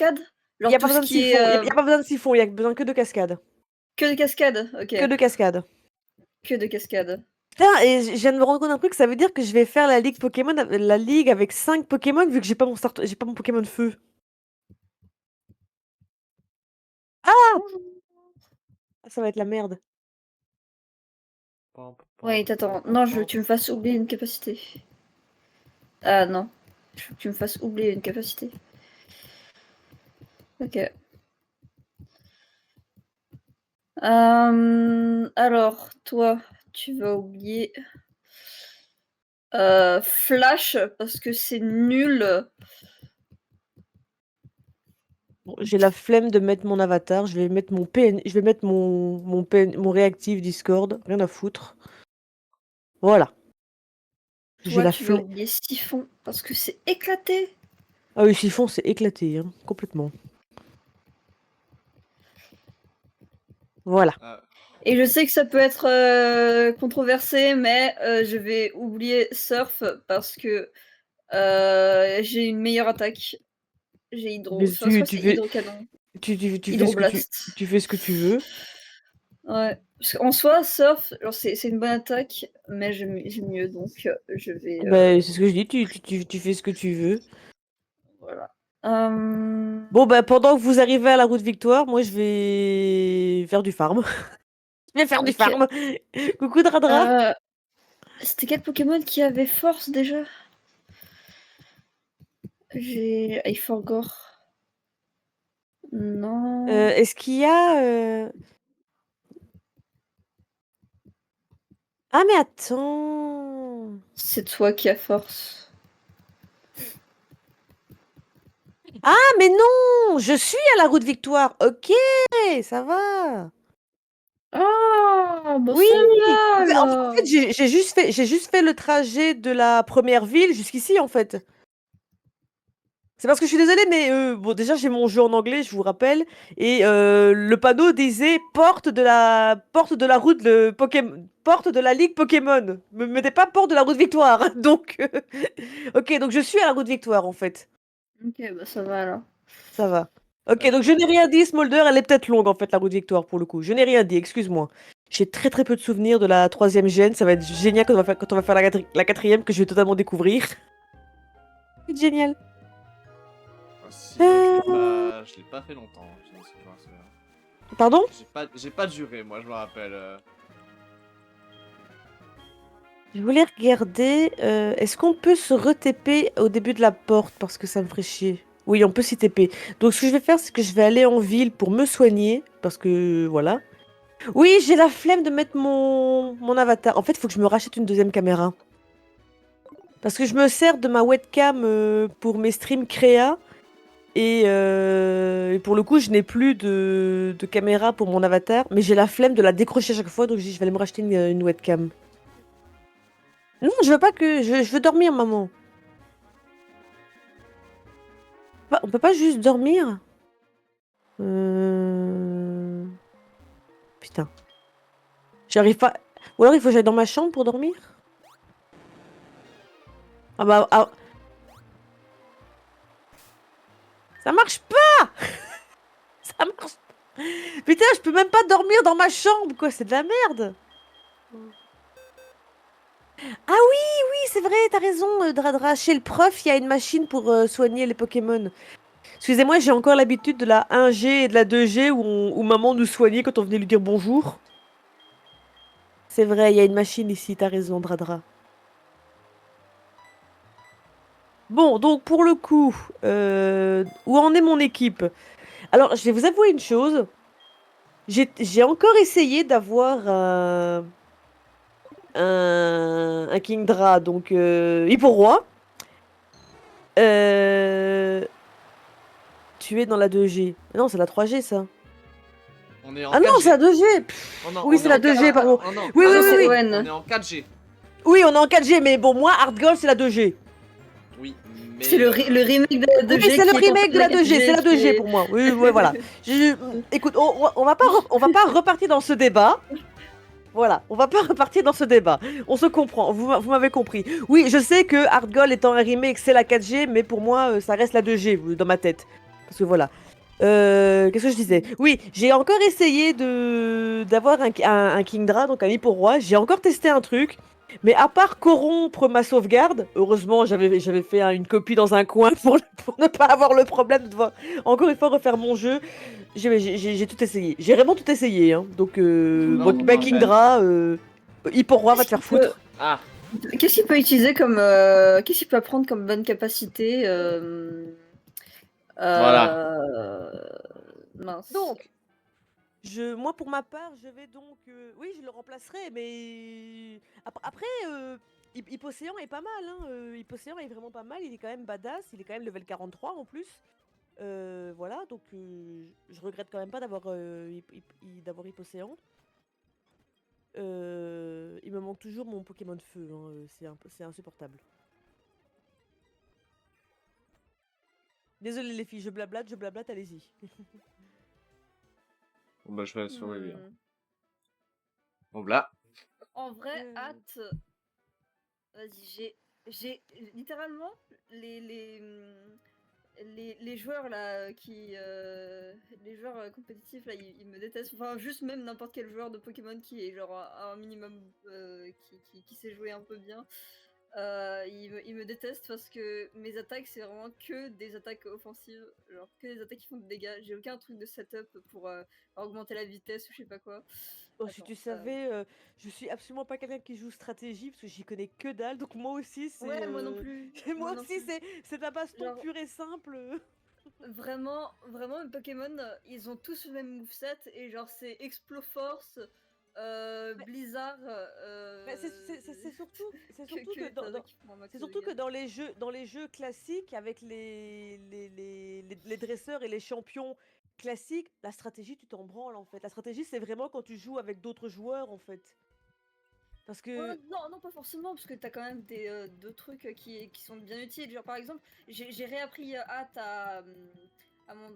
cascade? Il y Genre a pas tout ce besoin de qui siphon, est, il y a pas besoin de siphon, il y a besoin que de cascades. que de cascades? OK. Que de cascades. Que de cascades. Putain et je viens de me rendre compte d'un truc, ça veut dire que je vais faire la ligue avec 5 Pokémon vu que j'ai pas mon Pokémon feu. Ah! Bonjour. Ça va être la merde. Wait, attends. Non, je veux que tu me fasses oublier une capacité. Ah non. Je veux que tu me fasses oublier une capacité. OK. Alors, toi, tu vas oublier Flash parce que c'est nul. Bon, j'ai la flemme de mettre mon avatar, je vais mettre mon réactif Discord, rien à foutre. Voilà. J'ai Toi, la tu vas flemme. oublier Siphon parce que c'est éclaté. Ah oui, chiffon, c'est éclaté, hein, complètement. Voilà. Et je sais que ça peut être controversé, mais je vais oublier Surf parce que j'ai une meilleure attaque. J'ai Hydro. Mais Enfin, je crois que tu c'est fais, Hydrocanon. tu fais Hydroblast. tu fais ce que tu veux. Ouais. Parce qu'en soi, Surf, genre, c'est une bonne attaque, mais j'aime mieux, donc je vais. Bah, c'est ce que je dis, tu fais ce que tu veux. Voilà. Bon, bah, pendant que vous arrivez à la route Victoire, moi, je vais faire du farm. Je vais faire du Ok. farm. Coucou Dradra. C'était quel Pokémon qui avait force déjà? J'ai Eiforgor. Non. Est-ce qu'il y a... Ah, mais attends. C'est toi qui as force. Ah, mais non! Je suis à la route Victoire. Ok, ça va. Ah, bah Oui! ça va En fait, alors. j'ai juste fait le trajet de la première ville jusqu'ici, en fait. C'est parce que je suis désolée, mais bon, déjà, j'ai mon jeu en anglais, je vous rappelle. Et le panneau disait porte de la route de Pokémon. Porte de la Ligue Pokémon. Me mettez pas porte de la route Victoire. Donc, ok, donc je suis à la route Victoire, en fait. Ok, bah ça va alors. Ça va. Ok, donc je n'ai rien dit, Smolder, elle est peut-être longue en fait, la route Victoire pour le coup. Je n'ai rien dit, excuse-moi. J'ai très très peu de souvenirs de la troisième gêne, ça va être génial quand on va faire la quatrième que je vais totalement découvrir. C'est génial. Ah, si, je l'ai pas fait longtemps. Pardon? J'ai pas duré, moi, je me rappelle. Je voulais regarder, est-ce qu'on peut se re-TP au début de la porte parce que ça me ferait chier. Oui, on peut s'y TP. Donc ce que je vais faire, c'est que je vais aller en ville pour me soigner, parce que voilà. Oui, j'ai la flemme de mettre mon avatar. En fait, il faut que je me rachète une deuxième caméra. Parce que je me sers de ma webcam pour mes streams créa. Et pour le coup, je n'ai plus de caméra pour mon avatar. Mais j'ai la flemme de la décrocher à chaque fois. Donc je dis, je vais aller me racheter une webcam. Non, je veux pas que... Je veux dormir, maman. On peut pas juste dormir. Putain. J'arrive pas... Ou alors il faut que j'aille dans ma chambre pour dormir. Ah bah... ah. Ça marche pas. Ça marche pas. Putain, je peux même pas dormir dans ma chambre, quoi. C'est de la merde. Ah oui, c'est vrai, t'as raison, Dradra. Chez le prof, il y a une machine pour soigner les Pokémon. Excusez-moi, j'ai encore l'habitude de la 1G et de la 2G où maman nous soignait quand on venait lui dire bonjour. C'est vrai, il y a une machine ici, t'as raison, Dradra. Bon, donc pour le coup, où en est mon équipe? Alors, je vais vous avouer une chose. J'ai encore essayé d'avoir un Kingdra, donc Hipporoi. Tu es dans la 2G. Non, c'est la 3G, ça. On est en Ah non, 4G. c'est la 2G. Oh non, Oui, on c'est est la en 2G, pardon. Oh non, Oui, Ah oui, non, oui, c'est oui. Owen. on est en 4G. Oui, on est en 4G, mais bon, moi, Hard Gold, c'est la 2G. Oui, mais. C'est le remake de la Oui, 2G c'est le qui est en fait remake de la la 2G, c'est 4G la qui 2G est. pour moi. Oui, ouais, voilà. Écoute, on va pas repartir dans ce débat. Voilà, on va pas repartir dans ce débat. On se comprend, vous m'avez compris. Oui, je sais que Hard Gold étant un remake, c'est la 4G, mais pour moi, ça reste la 2G dans ma tête. Parce que voilà. Qu'est-ce que je disais? Oui, j'ai encore essayé d'avoir un Kingdra, donc un Hippo-Roi. J'ai encore testé un truc. Mais à part corrompre ma sauvegarde, heureusement j'avais fait une copie dans un coin pour ne pas avoir le problème de devoir encore une fois refaire mon jeu. J'ai tout essayé. J'ai vraiment tout essayé. Hein. Donc, Non, bah, en fait. Kingdra, Hippo-Roi va Qu'est-ce te faire qu'il peut, foutre. Ah, qu'est-ce qu'il peut utiliser comme, qu'est-ce qu'il peut apprendre comme bonne capacité voilà. mince. Donc, moi, pour ma part, je vais donc. Oui, je le remplacerai, mais. Après, Hypocéan est pas mal. Hein. Hypocéan est vraiment pas mal. Il est quand même badass. Il est quand même level 43 en plus. Voilà, donc je regrette quand même pas d'avoir Hypocéan. Il me manque toujours mon Pokémon feu. Hein. C'est insupportable. Désolé les filles, je blablate, allez-y. Bon, bah, je vais survivre. Hmm. Bon, là. En vrai, Euh, hâte. Vas-y, j'ai littéralement les, les, hum, les joueurs là les joueurs compétitifs là, ils me détestent. Enfin, juste même n'importe quel joueur de Pokémon qui est genre un minimum qui sait jouer un peu bien. Il me déteste parce que mes attaques, c'est vraiment que des attaques offensives, genre que des attaques qui font des dégâts. J'ai aucun truc de setup pour augmenter la vitesse ou je sais pas quoi. Oh, si Attends. tu savais, je suis absolument pas quelqu'un qui joue stratégie parce que j'y connais que dalle. Donc moi aussi, Ouais, moi non plus. moi Moi non aussi, plus. c'est la baston Genre, pure et simple. vraiment, mes Pokémon, ils ont tous le même moveset et genre c'est Exploforce, Mais, Blizzard, mais c'est surtout que qui font un max c'est de surtout que dégâts. dans les jeux classiques avec les dresseurs et les champions classiques, la stratégie, tu t'en branles en fait. La stratégie, c'est vraiment quand tu joues avec d'autres joueurs en fait. Parce que Non, non, pas forcément, parce que t'as quand même deux trucs qui sont bien utiles. Genre, par exemple, j'ai réappris hâte à mon,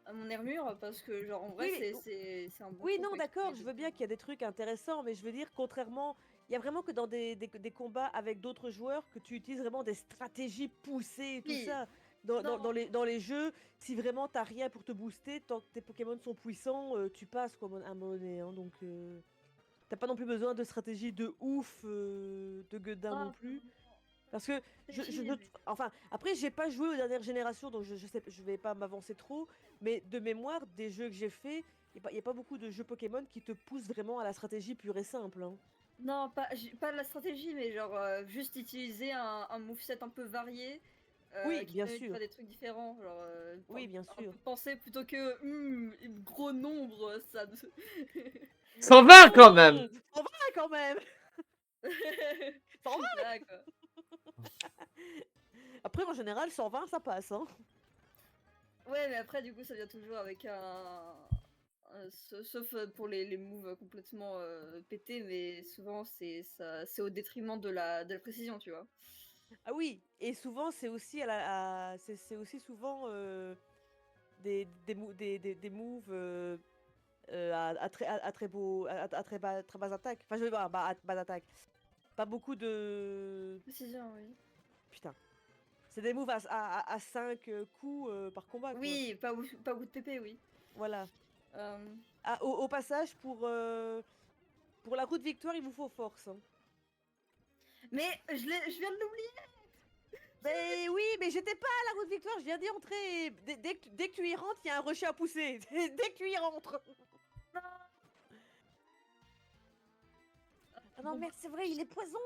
à mon armure, parce que, genre, en vrai, oui, mais c'est un bon oui, tour non, pour exploser d'accord, des je veux bien trucs. qu'il y a des trucs intéressants, mais je veux dire, contrairement, il y a vraiment que dans des combats avec d'autres joueurs que tu utilises vraiment des stratégies poussées et tout Oui, ça. non, Dans les jeux, si vraiment t'as rien pour te booster, tant que tes Pokémon sont puissants, tu passes quoi, à un moment donné. Hein, donc, t'as pas non plus besoin de stratégie de ouf, de gueudin non non, plus. Parce que stratégie, mais... enfin, après, j'ai pas joué aux dernières générations, donc je sais, je vais pas m'avancer trop. Mais de mémoire, des jeux que j'ai fait, y a pas beaucoup de jeux Pokémon qui te poussent vraiment à la stratégie pure et simple. Hein. Non, pas de la stratégie, mais genre juste utiliser un moveset un peu varié Oui, qui bien permet de sûr. faire des trucs différents. Genre, Oui, bien un sûr. peu penser plutôt que gros nombre, ça. 120 quand même! On va quand même. 120. Là, quoi. Après, en général, 120, ça passe. Hein. Ouais, mais après, du coup, ça vient toujours avec sauf pour les moves complètement pétés, mais souvent, c'est au détriment de la précision, tu vois. Ah oui, et souvent, c'est aussi c'est aussi souvent des moves. À très beau à très basse attaque. Enfin, je vais voir, bas attaque. Pas beaucoup de Précision, oui. putain. C'est des moves à 5 coups par combat quoi. Oui, pas bout de TP, oui. Voilà. Euh, Ah, au passage pour la route victoire, il vous faut force. Hein. Mais je viens de l'oublier. Ben oui, mais j'étais pas à la route victoire, je viens d'y entrer. Dès que tu y rentres, il y a un rocher à pousser. Dès que tu y rentres. Ah non, Bon, merde, c'est vrai, il est poison.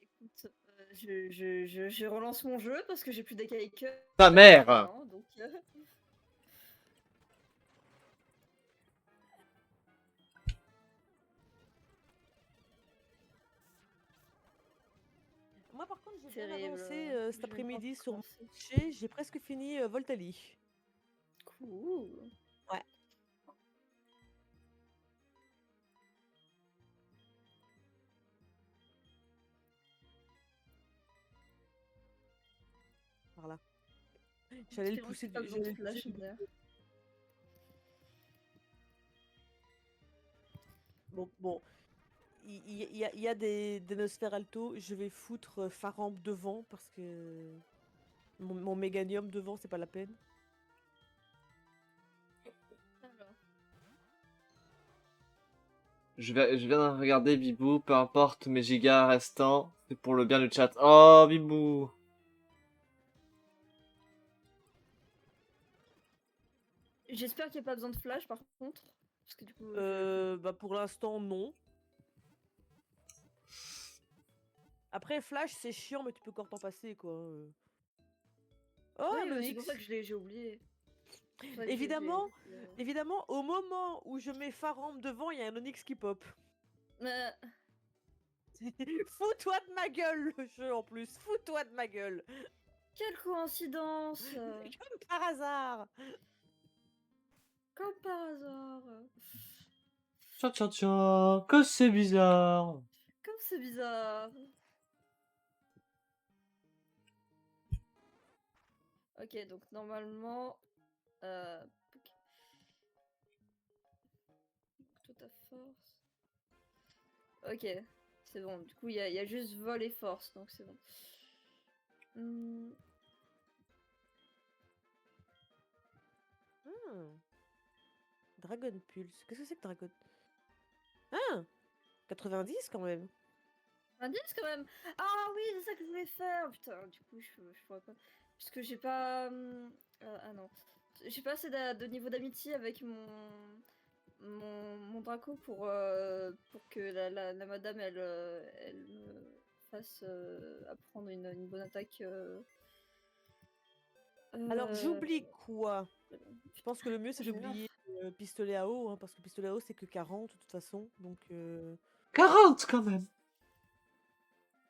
écoute, je relance mon jeu parce que j'ai plus d'Akaike Ta mère! maintenant, donc... Moi, par contre, j'ai bien terrible. avancé cet Je vais pas après-midi sur mon recommencer. marché. J'ai presque fini Voltali. Cool. Ouais. Par là. J'allais le Espérons que pousser t'as pas du... besoin de J'allais le pousser flash du... d'air. Bon. Il y a des Nosferalto. Je vais foutre Faramp devant parce que... mon méganium devant, c'est pas la peine. Alors. Je viens de regarder Bibou, peu importe mes gigas restants, c'est pour le bien du chat. Oh, Bibou! J'espère qu'il n'y a pas besoin de flash par contre. Parce que du coup. Bah pour l'instant, non. Après, Flash, c'est chiant, mais tu peux encore t'en passer, quoi. Oh, Oui, un c'est pour Onyx. ça que j'ai oublié. C'est pour ça que Évidemment, j'ai- évidemment, au moment où je mets Faramp devant, il y a un Onyx qui pop. Euh, Fous-toi de ma gueule, le jeu, en plus. Fous-toi de ma gueule. Quelle coïncidence Comme par hasard. Comme par hasard. Tcha tcha tcha, que c'est bizarre! Comme c'est bizarre. Ok, donc normalement. Ok. Toi ta force. Ok, c'est bon. Du coup, il y a juste vol et force, donc c'est bon. Hmm, Dragon Pulse. Qu'est-ce que c'est que Dragon... Ah 90 quand même. Indice quand même. Ah oui, c'est ça que je voulais faire. Putain, du coup, je pourrais pas. Parce que j'ai pas. Ah non. J'ai pas assez de niveau d'amitié avec mon Draco pour que la madame elle me fasse apprendre une bonne attaque. Alors, Euh, j'oublie quoi? Je pense que le mieux, c'est j'ai rien. d'oublier pistolet à eau, hein, parce que pistolet à eau, c'est que 40 de toute façon. Donc, 40 quand même!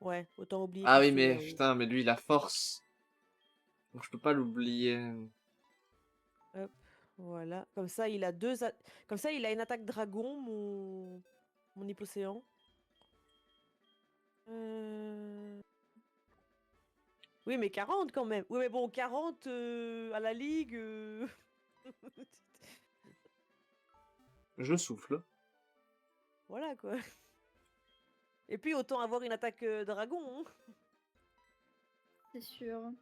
ouais, autant oublier Ah oui, pistolet mais à eau. putain, mais lui, la force. Donc je peux pas l'oublier. Hop, voilà. Comme ça, il a Comme ça, il a une attaque dragon, mon Hippocéan. Oui, mais 40 quand même. Oui, mais bon, 40 à la ligue. Je souffle. Voilà quoi. Et puis autant avoir une attaque dragon. Hein. C'est sûr.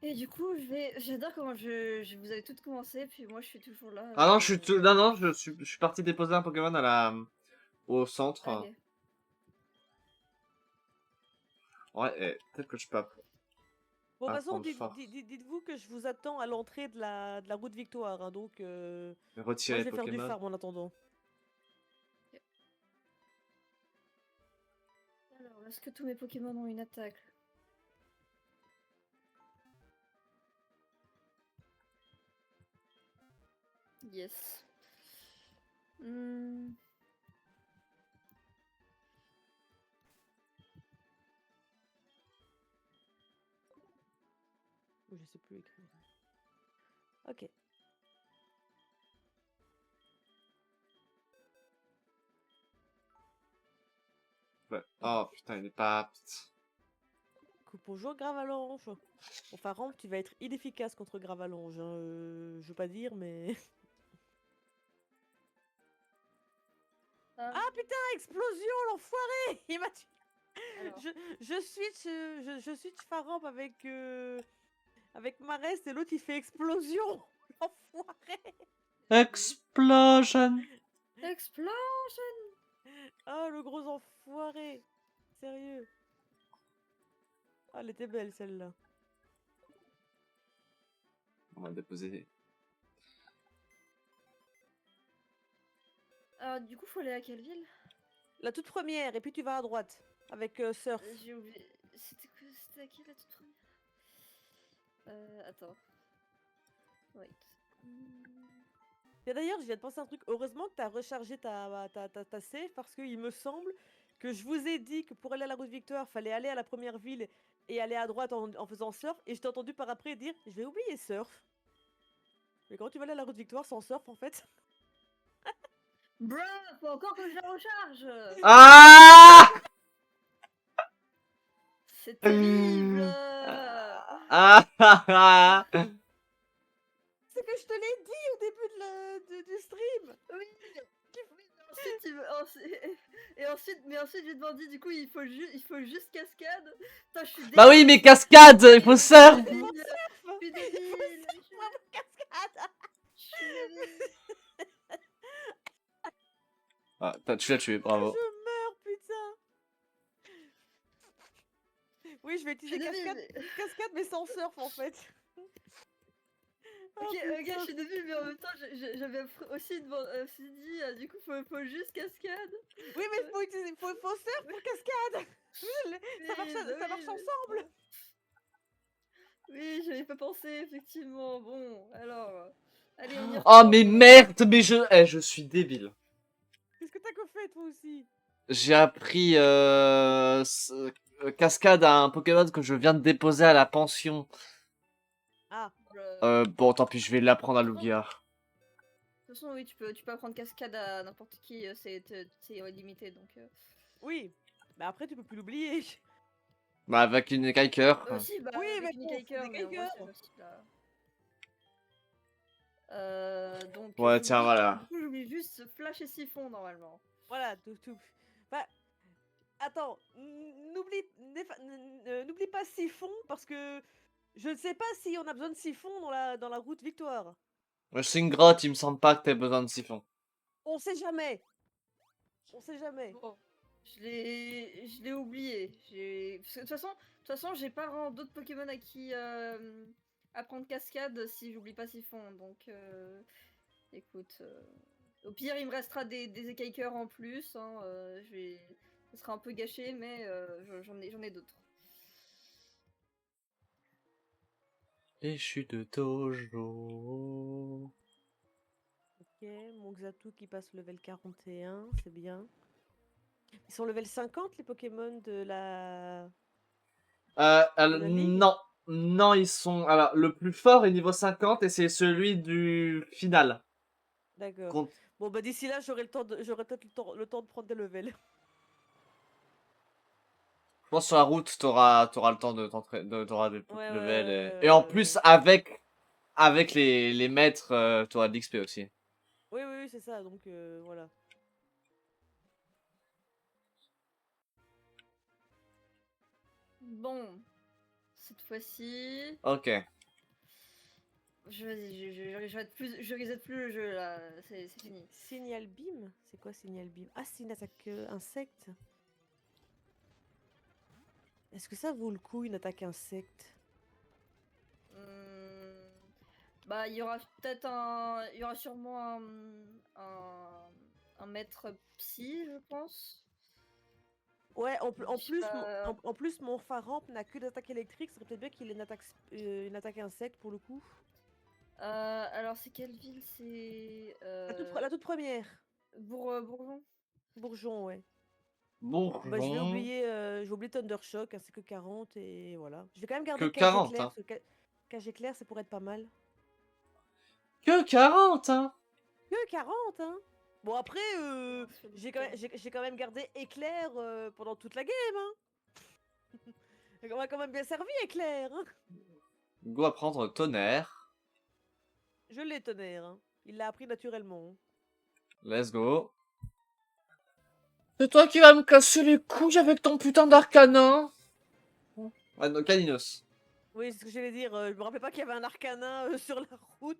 Et du coup, j'adore comment vous avez toutes commencé, puis moi je suis toujours là. Ah non, non, non, je suis parti déposer un Pokémon au centre. Ok. Ouais, peut-être que je peux Bon, de toute façon, apprendre fort. dites-vous que je vous attends à l'entrée de la route Victoire. Hein, donc, moi Retirer je vais faire du Pokémon. farm en attendant. Alors, est-ce que tous mes Pokémon ont une attaque? Yes. Hmm. Je sais plus écrire. Ok. Ouais. Oh putain, il est pas apte. Bonjour Gravalanche. Bon, Faramp, tu vas être inefficace contre Gravalanche. Hein, je veux pas dire, mais. Ah putain, explosion, l'enfoiré! Il m'a tué. Alors. Je switch Faramp avec Marest et l'autre il fait explosion! L'enfoiré! Explosion! Explosion! Oh le gros enfoiré! Sérieux? Ah, elle était belle celle-là. On va déposer. Alors, du coup, faut aller à quelle ville? La toute première, et puis tu vas à droite avec Surf. J'ai oublié. C'était à qui la toute première? Attends. Wait. Et d'ailleurs, je viens de penser à un truc. Heureusement que tu as rechargé ta save parce qu'il me semble que je vous ai dit que pour aller à la route Victoire, fallait aller à la première ville et aller à droite en faisant surf. Et je t'ai entendu par après dire je vais oublier surf. Mais quand tu vas aller à la route Victoire sans surf en fait. Bruh, faut encore que je la recharge! Ah! C'est terrible! Ah! C'est que je te l'ai dit au début du stream. Oui, oui, non, ensuite, et ensuite, j'ai demandé, du coup, il faut juste cascade. Putain, je suis Bah oui, mais débile. cascade, il faut surf. Je suis débile. Cascade. Je suis débile. Ah, tu l'as tué, bravo. Je meurs, putain. Oui, je vais Je suis utiliser débile. cascade, mais sans surf en fait. Oh, Ok, putain. je suis débile, mais en même temps, j'avais aussi dit, du coup, faut juste cascade. Oui, mais faut utiliser, faut surf pour cascade. Ça marche, Oui, bah ça marche oui, ensemble. oui, j'avais pas pensé, effectivement. Bon, alors, allez, on y Oh mais retourne. merde, mais je suis débile. Qu'est-ce que t'as que fait toi aussi? J'ai appris cascade à un Pokémon que je viens de déposer à la pension. Ah, Bon, tant pis, je vais l'apprendre à Lugia. De toute façon, oui, tu peux apprendre cascade à n'importe qui, c'est limité, donc... oui. Bah après, tu peux plus l'oublier. Bah avec une Kaiker. Aussi, bah, Oui, mais avec une bon, faut Kaiker, des mais en vrai, Kaikers. c'est facile, là. Donc, Ouais, tiens, voilà. j'oublie juste Flash et Siphon, normalement. Voilà, tout. Bah, attends, n'oublie pas Siphon parce que je ne sais pas si on a besoin de Siphon dans la route Victoire. C'est une grotte, il me semble pas que t'aies besoin de siphon. On sait jamais. On sait jamais. Bon, je l'ai oublié. Parce que de toute façon, j'ai pas vraiment d'autres Pokémon à qui apprendre cascade si j'oublie pas Siphon. Donc, écoute, au pire, il me restera des écailles-cœurs en plus. Hein, ça sera un peu gâché, mais j'en ai d'autres. Et je suis de Tojo. Ok, mon Xatu qui passe level 41, c'est bien. Ils sont level 50 les Pokémon de la... Alors, la ligue. non. Non, ils sont. Alors, le plus fort est niveau 50 et c'est celui du final. D'accord. Contre- Bon bah d'ici là j'aurai peut-être le temps de prendre des levels. Je pense que sur la route, t'auras le temps de t'auras des Ouais, petits ouais, levels. ouais, Et en ouais, plus, ouais. avec les maîtres, t'auras de l'XP aussi. Oui, oui, oui, c'est ça, donc voilà. Bon, cette fois-ci, Ok. je reset plus le jeu là. C'est fini. Signal beam? C'est quoi signal beam? Ah, c'est une attaque insecte. Est-ce que ça vaut le coup une attaque insecte? Hum, Bah, il y aura il y aura sûrement un maître psy, je pense. Ouais, Je sais pas. en plus mon Faramp n'a que d'attaque électrique, ça serait peut-être bien qu'il ait une attaque insecte pour le coup. Alors, c'est quelle ville? C'est La toute première. Bourgon. Bourgeon, ouais. Bah, Bourgeon. je vais oublier Thundershock, hein, c'est que 40 et voilà. Je vais quand même Que garder Cage 40, éclair, hein. parce que Cage éclair, c'est pour être pas mal. Que 40, hein. Que 40, hein! Bon, après, Non, c'est pas beaucoup. j'ai quand même gardé éclair pendant toute la game, hein! On m'a quand même bien servi, éclair, hein! Go à prendre tonnerre. Je l'ai, tonnerre, hein. Il l'a appris naturellement. Let's go. C'est toi qui vas me casser les couilles avec ton putain d'arcanin. Ah non, Caninos. Oui, c'est ce que j'allais dire. Je me rappelais pas qu'il y avait un arcanin sur la route.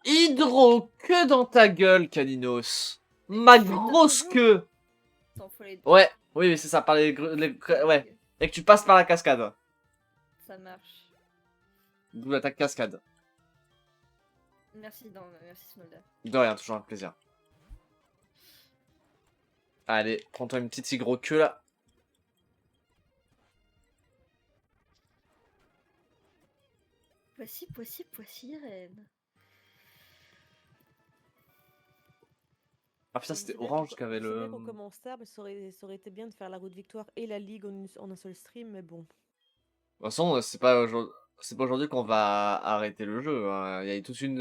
Hydro queue dans ta gueule, Caninos. Ma Chute grosse toujours. queue. Attends, faut les... Ouais, oui, mais c'est ça, par ouais. Ok, Et que tu passes par la cascade. ça marche. D'où l'attaque cascade. Merci, merci Smolder. De rien, toujours un plaisir. Allez, prends-toi une petite si gros queue là. Voici, reine. Ah putain, c'était Orange qui avait Je sais bien le... qu'on commence tard, mais ça aurait été bien de faire la route victoire et la ligue en un seul stream, mais bon. De toute façon, c'est pas aujourd'hui qu'on va arrêter le jeu. Hein. Il y a toute Je une,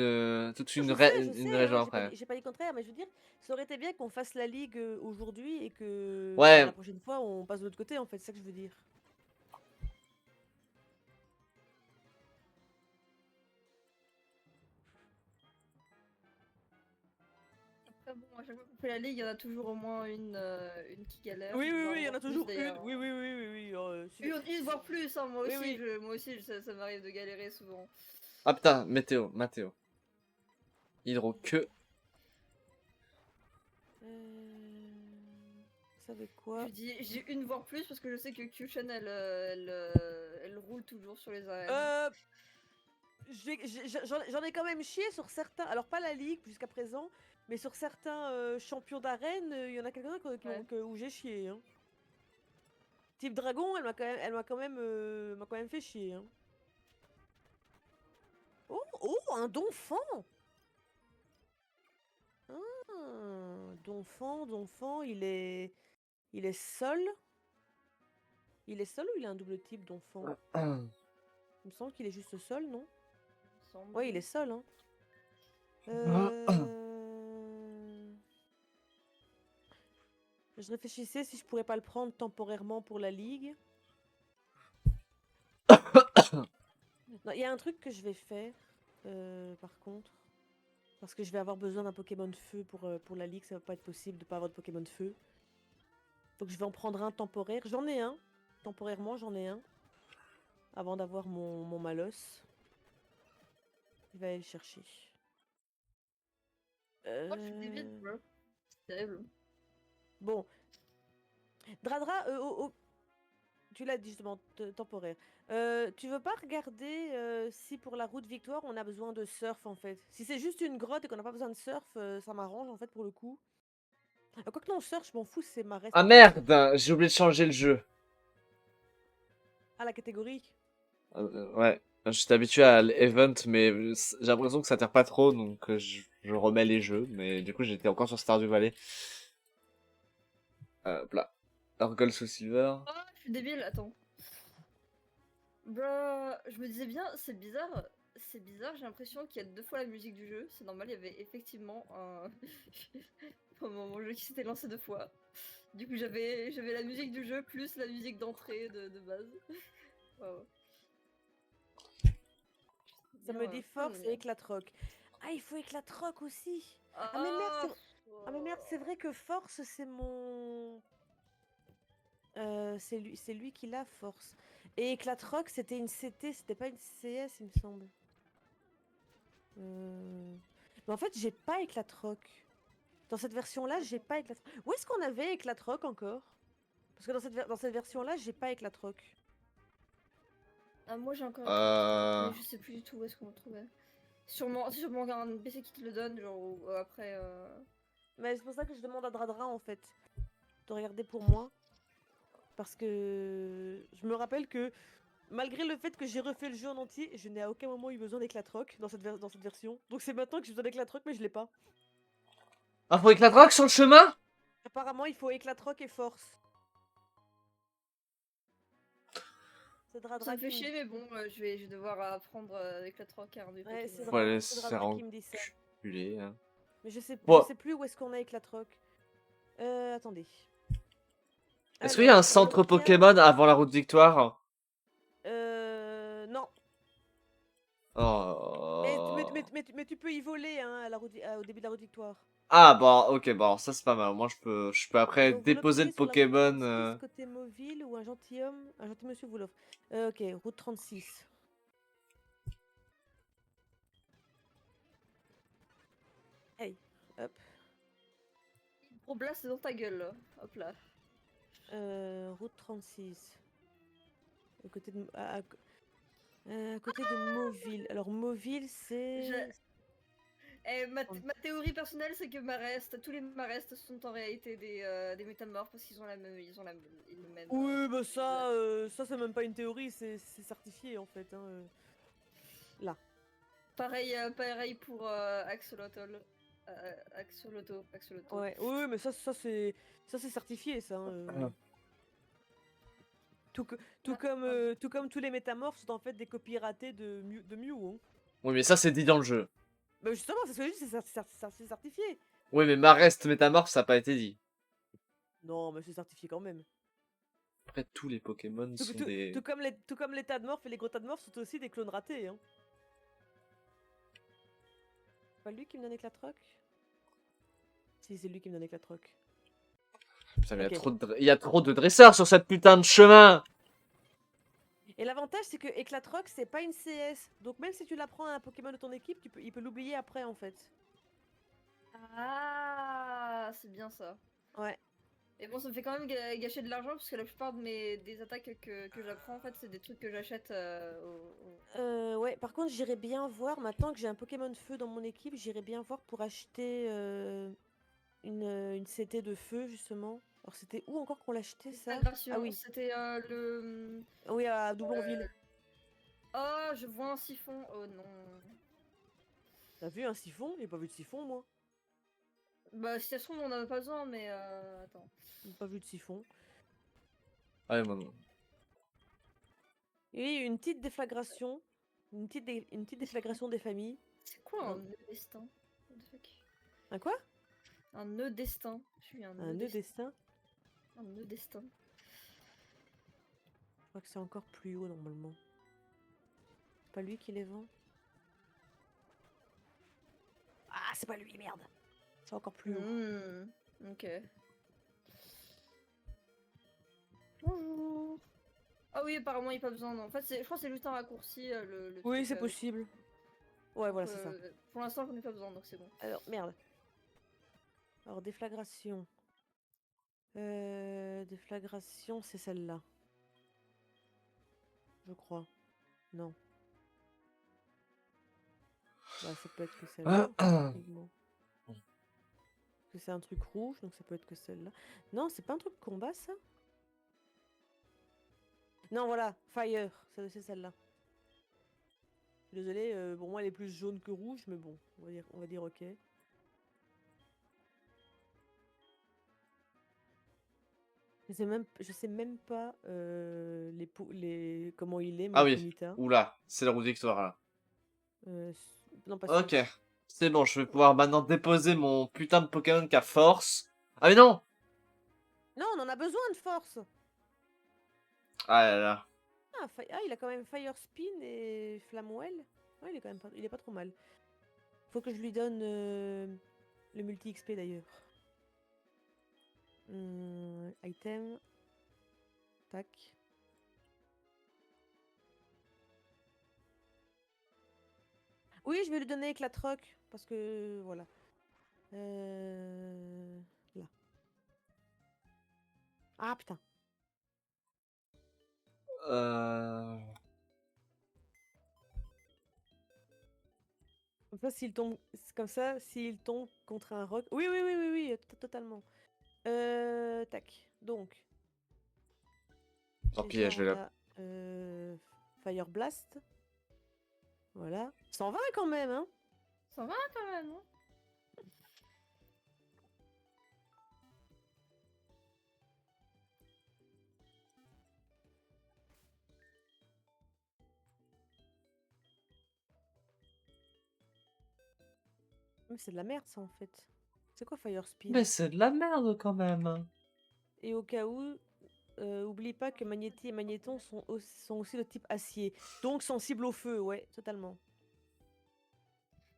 sais, une hein, région après. j'ai pas dit le contraire, mais je veux dire, ça aurait été bien qu'on fasse la ligue aujourd'hui et que bah, Ouais, la prochaine fois on passe de l'autre côté en fait, c'est ça que je veux dire. Après, bon, à chaque fois qu'on fait la ligue, il y en a toujours au moins une qui galère. Oui, oui, voire oui, il y en a plus, toujours une. d'ailleurs, Oui, hein. oui, oui, oui, oui. Une, voire plus, hein, moi Oui, aussi, oui. moi aussi ça m'arrive de galérer souvent. Ah putain, météo, Mathéo. Hydro que. Vous savez Je quoi? dis une voire plus parce que je sais que Kyushan elle roule toujours sur les arènes. Euh, J'en ai quand même chié sur certains. Alors, pas la ligue jusqu'à présent, mais sur certains champions d'arène, il y en a quelques-uns Ouais. où j'ai chié. Hein. Type Dragon, m'a quand même fait chier. Hein. Oh, oh, un Donphan! Donphan, il est seul. Il est seul ou il a un double type, Donphan? Il me semble qu'il est juste seul, non? Il me semble. Ouais, il est seul, hein. Je réfléchissais si je pourrais pas le prendre temporairement pour la ligue. Non, il y a un truc que je vais faire, par contre. Parce que je vais avoir besoin d'un Pokémon de feu pour la ligue, ça va pas être possible de pas avoir de Pokémon de feu. Donc je vais en prendre un temporaire. J'en ai un. Temporairement, j'en ai un. Avant d'avoir mon Malos. Je vais aller le chercher. Oh, je suis débile, bro. C'est terrible. Bon. Dradra, tu l'as dit justement, temporaire. Tu veux pas regarder si pour la route victoire on a besoin de surf en fait? Si c'est juste une grotte et qu'on n'a pas besoin de surf, ça m'arrange en fait pour le coup. Quoique non, surf, je m'en fous, c'est ma reste. Ah merde, j'ai oublié de changer le jeu. Ah, la catégorie. Ouais, j'étais habitué à l'event, mais j'ai l'impression que ça tire pas trop, donc je remets les jeux. Mais du coup, j'étais encore sur Stardew Valley. Là. Orgol sous Silver. Oh, je suis débile, attends. Bro, je me disais bien, c'est bizarre. C'est bizarre, j'ai l'impression qu'il y a 2 fois la musique du jeu. C'est normal, il y avait effectivement un. Mon jeu qui s'était lancé 2 fois. Du coup, j'avais la musique du jeu plus la musique d'entrée de base. Wow. Ça me dit force et éclatroc. Ah, il faut éclatroc aussi. Ah mais merde, ah mais merde, c'est vrai que force c'est mon. C'est lui qui l'a force. Et éclatroc c'était une CT, c'était pas une CS il me semble. Mais en fait j'ai pas éclatroc. Dans cette version là j'ai pas éclatroc. Où est-ce qu'on avait éclatroc encore? Parce que dans cette version là j'ai pas éclatroc. Ah, moi j'ai encore Euh... mais je sais plus du tout où est-ce qu'on le trouvait. Sûrement un PC qui te le donne, genre après. Mais c'est pour ça que je demande à Dradra en fait de regarder pour moi. Parce que je me rappelle que malgré le fait que j'ai refait le jeu en entier, je n'ai à aucun moment eu besoin d'éclatroc dans cette version. Donc c'est maintenant que j'ai besoin d'éclatroc mais je l'ai pas. Ah, faut éclater sur le chemin? Apparemment il faut éclatroc et force. C'est Dradra Ça me fait qui me chier, mais bon, je vais devoir apprendre avec la 3 quarts du Ouais, Pokémon. Faut aller c'est se Dradra faire qui me dit ça. enculer. Hein. Mais je Bon. sais plus où est-ce qu'on a éclatroc. Attendez. Est-ce qu'il y a un centre Pokémon avant la route victoire? Non. Oh. Mais tu peux y voler hein, au début de la route victoire. Ah bon, ok, bon, ça c'est pas mal. Moi, je peux après Donc, vous déposer le l'obtenez sur la route Pokémon. 36 côté Mauville ou un gentilhomme, un gentil monsieur vous l'offre. Ok, route 36. Hey, hop. Gros blast dans ta gueule, là. Hop là. Route 36. À côté de, à côté de Mauville. Alors, Mauville, c'est. Ma théorie personnelle, c'est que tous les Marestes sont en réalité des métamorphes parce qu'ils ont le même. Oui, bah ça c'est même pas une théorie, c'est certifié en fait. Hein. Là. Pareil pour Axolotl. Axoloto. Ouais, oui, mais ça c'est certifié ça. Hein. Tout comme tous les métamorphes sont en fait des copies ratées de Mew. Hein. Oui, mais ça c'est dit dans le jeu. Bah justement, c'est ce que je dis, c'est certifié. Oui, mais Marest métamorphe, ça n'a pas été dit. Non, mais c'est certifié quand même. Après, tous les Pokémon sont des. Tout comme les Tadmorphes et les gros Tadmorphes sont aussi des clones ratés. Hein. C'est pas lui qui me donne éclatroc? si c'est lui qui me donne Éclatroc. Putain, mais Ok. il y a trop de dresseurs sur cette putain de chemin. Et l'avantage, c'est que Éclatroc, c'est pas une CS. Donc même si tu l'apprends à un Pokémon de ton équipe, il peut l'oublier après, en fait. Ah, c'est bien ça. Ouais. Et bon, ça me fait quand même gâcher de l'argent parce que la plupart des attaques que j'apprends, en fait, c'est des trucs que j'achète Ouais, par contre, j'irais bien voir, maintenant que j'ai un Pokémon feu dans mon équipe, j'irais bien voir pour acheter une CT de feu, justement. Alors, c'était où encore qu'on l'achetait, ça? Déflagration. Ah oui, C'était le. oui, à Doublonville. Oh, je vois un siphon. Oh non. T'as vu un siphon? J'ai pas vu de siphon, moi. Bah, si ça se trouve, on en a pas besoin, mais attends. J'ai pas vu de siphon. Ouais, mon... Et une petite déflagration. Une petite déflagration des familles. C'est quoi un Non. nœud destin? What the fuck? Un quoi? Un nœud destin. Je suis un Un nœud nœud destin. destin. Un nœud destin. Je crois que c'est encore plus haut, normalement. C'est pas lui qui les vend? Ah, c'est pas lui, merde! C'est encore plus haut. Ok. Bonjour. Ah oui, apparemment, il n'y a pas besoin. Non. En fait, je crois que c'est juste un raccourci, le Oui, truc, c'est possible. Ouais, donc, voilà, c'est ça. Pour l'instant, j'en ai pas besoin, donc c'est bon. Alors, merde. Alors, déflagration. Déflagration, c'est celle-là. Je crois. Non. Bah, ça peut être que celle-là, techniquement. Parce que c'est un truc rouge, donc ça peut être que celle-là. Non, c'est pas un truc combat, ça? Non, voilà, Fire, c'est celle-là. Désolé, pour moi, elle est plus jaune que rouge, mais bon, on va dire ok. Je sais même pas comment il est, Ah mon oui. Ponyta. Oula, c'est la roue de victoire là. Non, pas Ok. sûr. C'est bon, je vais pouvoir maintenant déposer mon putain de Pokémon qui a force. Ah mais non! Non, on en a besoin de force! Ah là là. Il a quand même Fire Spin et Flamwell. Ouais, il est quand même pas, il est pas trop mal. Faut que je lui donne le multi XP d'ailleurs. Item. Tac. Oui, je vais lui donner Éclatroc parce que voilà. Là. Ah putain. Euh... Comme ça, s'il tombe contre un roc. Oui, oui, totalement. Tac. Donc, Tant pis, déjà je vais on la... a Fire Blast. Voilà. 120 quand même, hein. Ça va quand même, hein? Mais c'est de la merde ça en fait. C'est quoi Fire Spin? Mais c'est de la merde quand même. Et au cas où, oublie pas que Magnéti et Magnéton sont aussi de type acier. Donc sensibles au feu, ouais, totalement.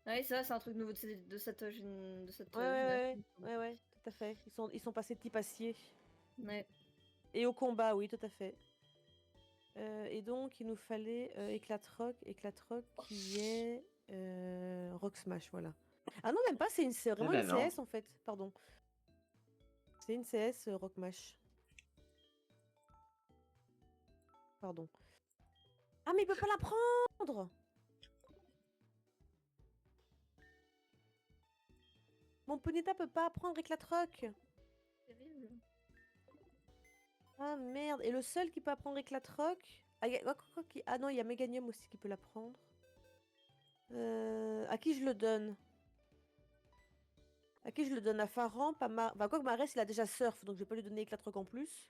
Ah oui, c'est vrai, c'est un truc nouveau de cette Ouais, génération. ouais, tout à fait. Ils sont passés de type acier. Ouais. Et au combat, oui, tout à fait. Et donc, il nous fallait Éclatroc qui est Rock Smash, voilà. Ah non, même pas, c'est Eh vraiment une ben non. CS en fait, pardon. C'est une CS Rock Smash. Pardon. Ah, mais il peut pas la prendre! Mon Ponyta peut pas apprendre Éclatroc! Terrible. Ah merde, et le seul qui peut apprendre Éclatroc... Ah non, il y a Méganium aussi qui peut l'apprendre. À qui je le donne? À qui je le donne? À Faramp, à Mar... Enfin, quoi que Marès, il a déjà Surf, donc je vais pas lui donner Éclatroc en plus.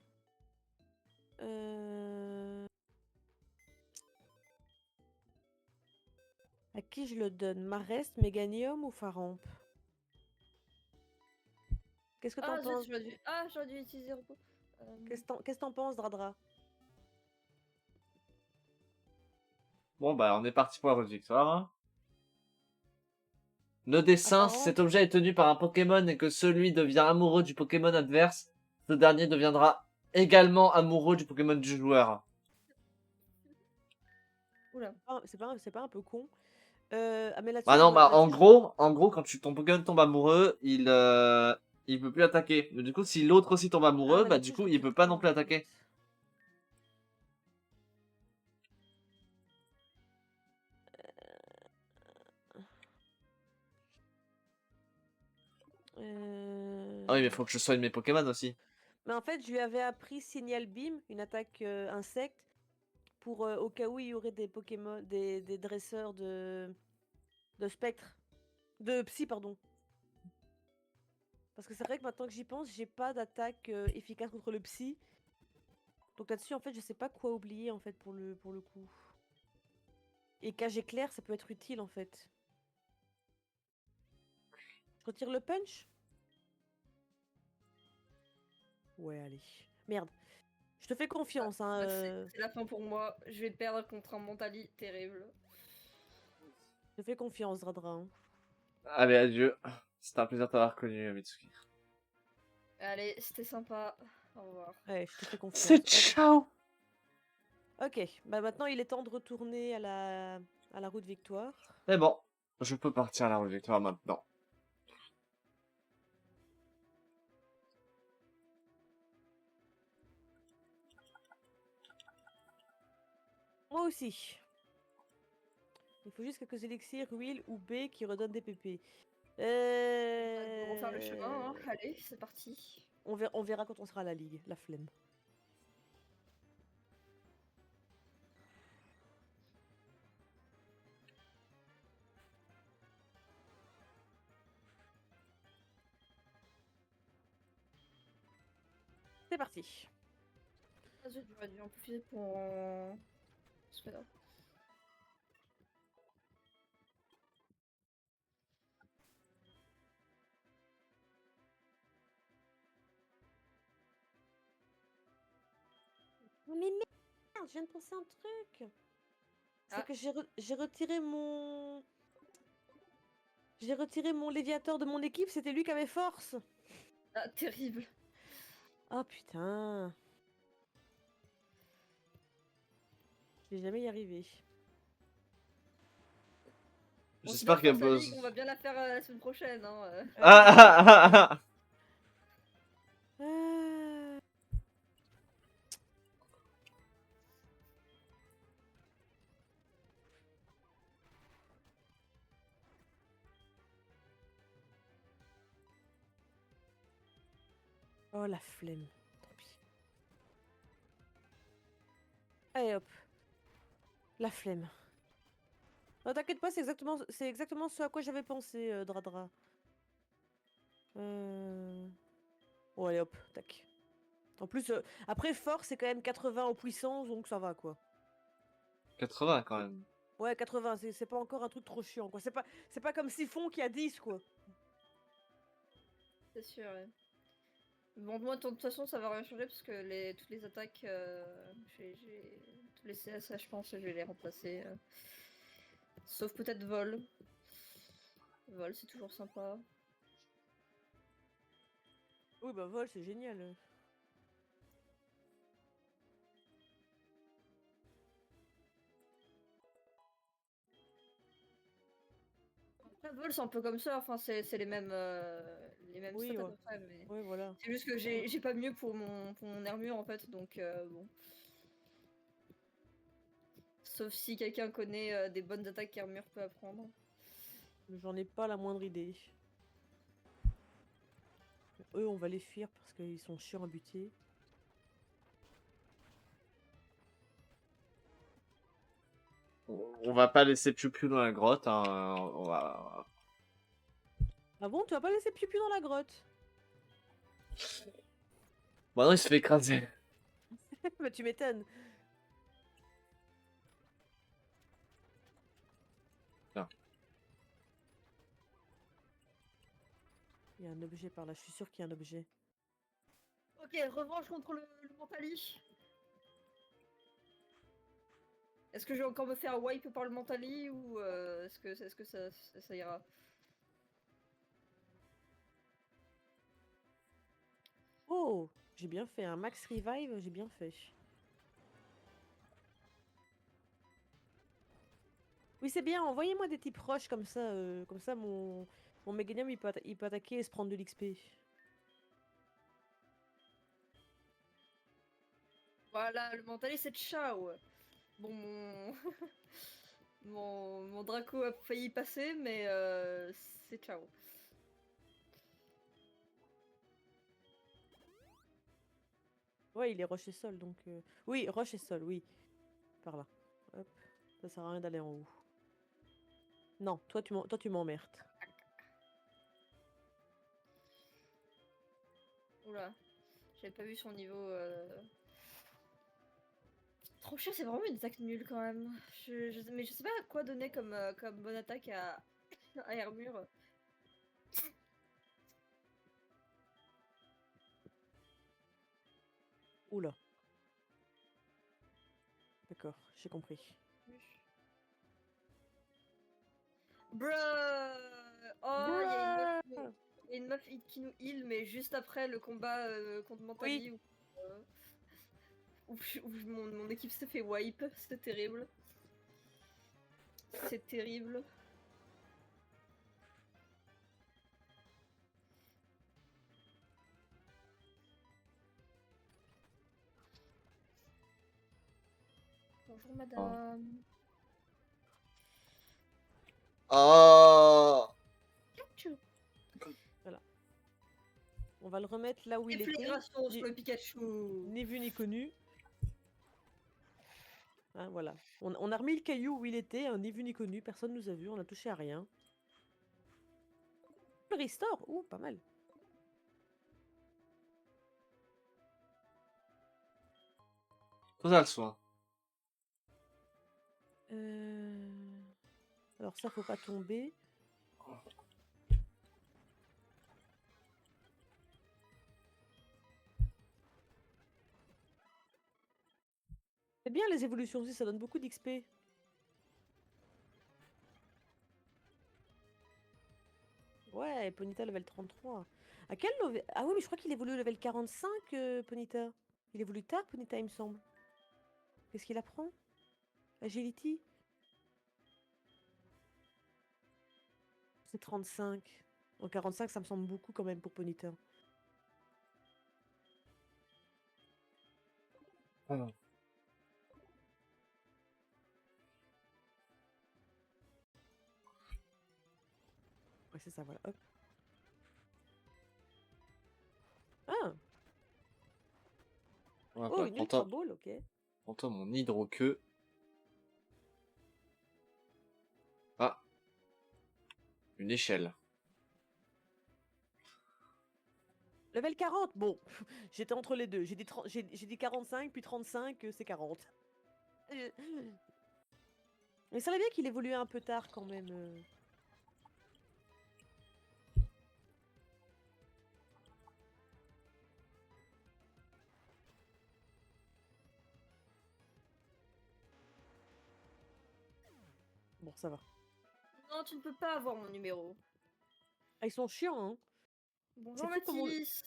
À qui je le donne? Marest, Méganium ou Faramp? Qu'est-ce que t'en Ah, zut, penses? j'aurais dû utiliser repos. Qu'est-ce que t'en penses, Dradra? Bon bah on est parti pour la roue de victoire. Hein. Le dessin, si Apparent. cet objet est tenu par un Pokémon et que celui devient amoureux du Pokémon adverse, ce dernier deviendra également amoureux du Pokémon du joueur. Oula. C'est pas un peu con. Ah, mais Bah là-dessus, non, bah là-dessus, en gros, quand ton Pokémon tombe amoureux, il peut plus attaquer. Mais du coup, si l'autre aussi tombe ah, amoureux, mais bah du là-dessus, je coup, il retire peut pas tout, non en plus fait. attaquer. Ah oui, mais Euh, faut que je soigne mes Pokémon aussi. Mais en fait, je lui avais appris Signal Beam, une attaque insecte, pour au cas où il y aurait des Pokémon, des dresseurs de spectre. De psy, pardon. Parce que c'est vrai que maintenant que j'y pense, j'ai pas d'attaque efficace contre le psy. Donc là-dessus, en fait, je sais pas quoi oublier en fait pour le coup. Et cage éclair, ça peut être utile en fait. Je retire le punch? Ouais, allez. Merde. Je te fais confiance, hein. Bah, c'est la fin pour moi. Je vais perdre contre un Mentali terrible. Je te fais confiance, Dradra, hein. Allez, adieu. C'était un plaisir de t'avoir connu, Mitsuki. Allez, c'était sympa. Au revoir. Ouais, je te fais confiance. C'est ciao. Ok, bah maintenant il est temps de retourner à la route Victoire. Mais bon, je peux partir à la victoire maintenant. Moi aussi. Il faut juste quelques élixirs, huile ou B qui redonnent des PP. On va refaire le chemin, hein. Allez, c'est parti. On verra quand on sera à la ligue, la flemme. C'est parti. Ah zut, j'aurais dû en profiter pour en... C'est pas grave. Mais merde, je viens de penser à un truc. C'est Ah. que j'ai retiré mon... J'ai retiré mon Léviator de mon équipe, c'était lui qui avait force. Ah, terrible. Ah putain. Je vais jamais y arriver. Bon, si J'espère Bert qu'il y a force la pas... ligue, on va bien la faire la semaine prochaine, hein. Ah, ah, ah, ah, ah. Ah. Oh la flemme. Tant pis. Allez hop. La flemme. Non, t'inquiète pas, c'est exactement ce à quoi j'avais pensé, Dradra. Bon, allez hop, tac. En plus, après, force, c'est quand même 80 en puissance, donc ça va, quoi. 80 quand même. Ouais, 80, c'est pas encore un truc trop chiant, quoi. C'est pas comme Siphon qui a 10, quoi. C'est sûr, ouais. Bon, moi, de toute façon, ça va rien changer parce que toutes les attaques, tous les CSA, je pense, je vais les remplacer. Sauf peut-être vol. Vol, c'est toujours sympa. Oui, bah, vol, c'est génial. Après, vol, c'est un peu comme ça. Enfin, c'est les mêmes Oui, stats à ouais. peu près. Mais Ouais, voilà. c'est juste que j'ai pas mieux pour mon armure en fait. Donc, bon. Sauf si quelqu'un connaît des bonnes attaques qu'armure peut apprendre. J'en ai pas la moindre idée. Eux, on va les fuir parce qu'ils sont chiants à buter. On va pas laisser Piu Piu dans la grotte, hein. On va... Ah bon, tu vas pas laisser Piu Piu dans la grotte? Bah non, il se fait écraser. Bah, tu m'étonnes. Tiens. Il y a un objet par là, je suis sûr qu'il y a un objet. Ok, revanche contre le Mentali. Est-ce que je vais encore me faire wipe par le Mentali ou est-ce que ça ira? Oh, j'ai bien fait. Un max revive, j'ai bien fait. Oui, c'est bien. Envoyez-moi des types roches comme ça mon Meganium il peut attaquer et se prendre de l'XP. Voilà, le mentaliste c'est ciao. Bon, mon... mon Draco a failli passer, mais c'est ciao. Ouais, il est roche et sol, donc... Oui, roche et sol, oui. Par là. Hop. Ça sert à rien d'aller en haut. Non, toi tu m'emmerdes. Oula, j'avais pas vu son niveau. Trancher, c'est vraiment une attaque nulle quand même. Mais je sais pas à quoi donner comme bonne attaque à Hermure. Oula. D'accord, j'ai compris. Bruh. Oh, il y a Bruh. une meuf qui nous heal, mais juste après le combat contre Oui. Mentali où mon équipe s'est fait wipe. C'était terrible. C'est terrible. Bonjour madame. Ah. Pikachu. Voilà. On va le remettre là où il était. Déflagration sur le Pikachu. Ni vu ni connu. Hein, voilà. On a remis le caillou où il était, hein, ni vu ni connu. Personne nous a vu, on a touché à rien. Le restore. Ouh, pas mal. Total soin. Alors ça, faut pas tomber. C'est bien les évolutions aussi, ça donne beaucoup d'XP. Ouais, Ponyta level 33. À quel level... Ah oui, mais je crois qu'il évolue au level 45, Ponyta. Il évolue tard, Ponyta, il me semble. Qu'est-ce qu'il apprend? Agility? C'est 35. En 45, ça me semble beaucoup quand même pour Ponyta. Ah. Ouais, c'est ça, voilà. Hop. Ah! Ouais, Oh, bah, une Ultra Ball, ok. prends-toi mon hydroqueux. Ah. Une échelle. Level 40, bon, j'étais entre les deux. J'ai dit 45, puis 35, c'est 40. Mais ça va bien qu'il évolue un peu tard quand même. Bon, ça va. Non, tu ne peux pas avoir mon numéro. Ah, ils sont chiants, hein. Bonjour Fou comme on... Mathis.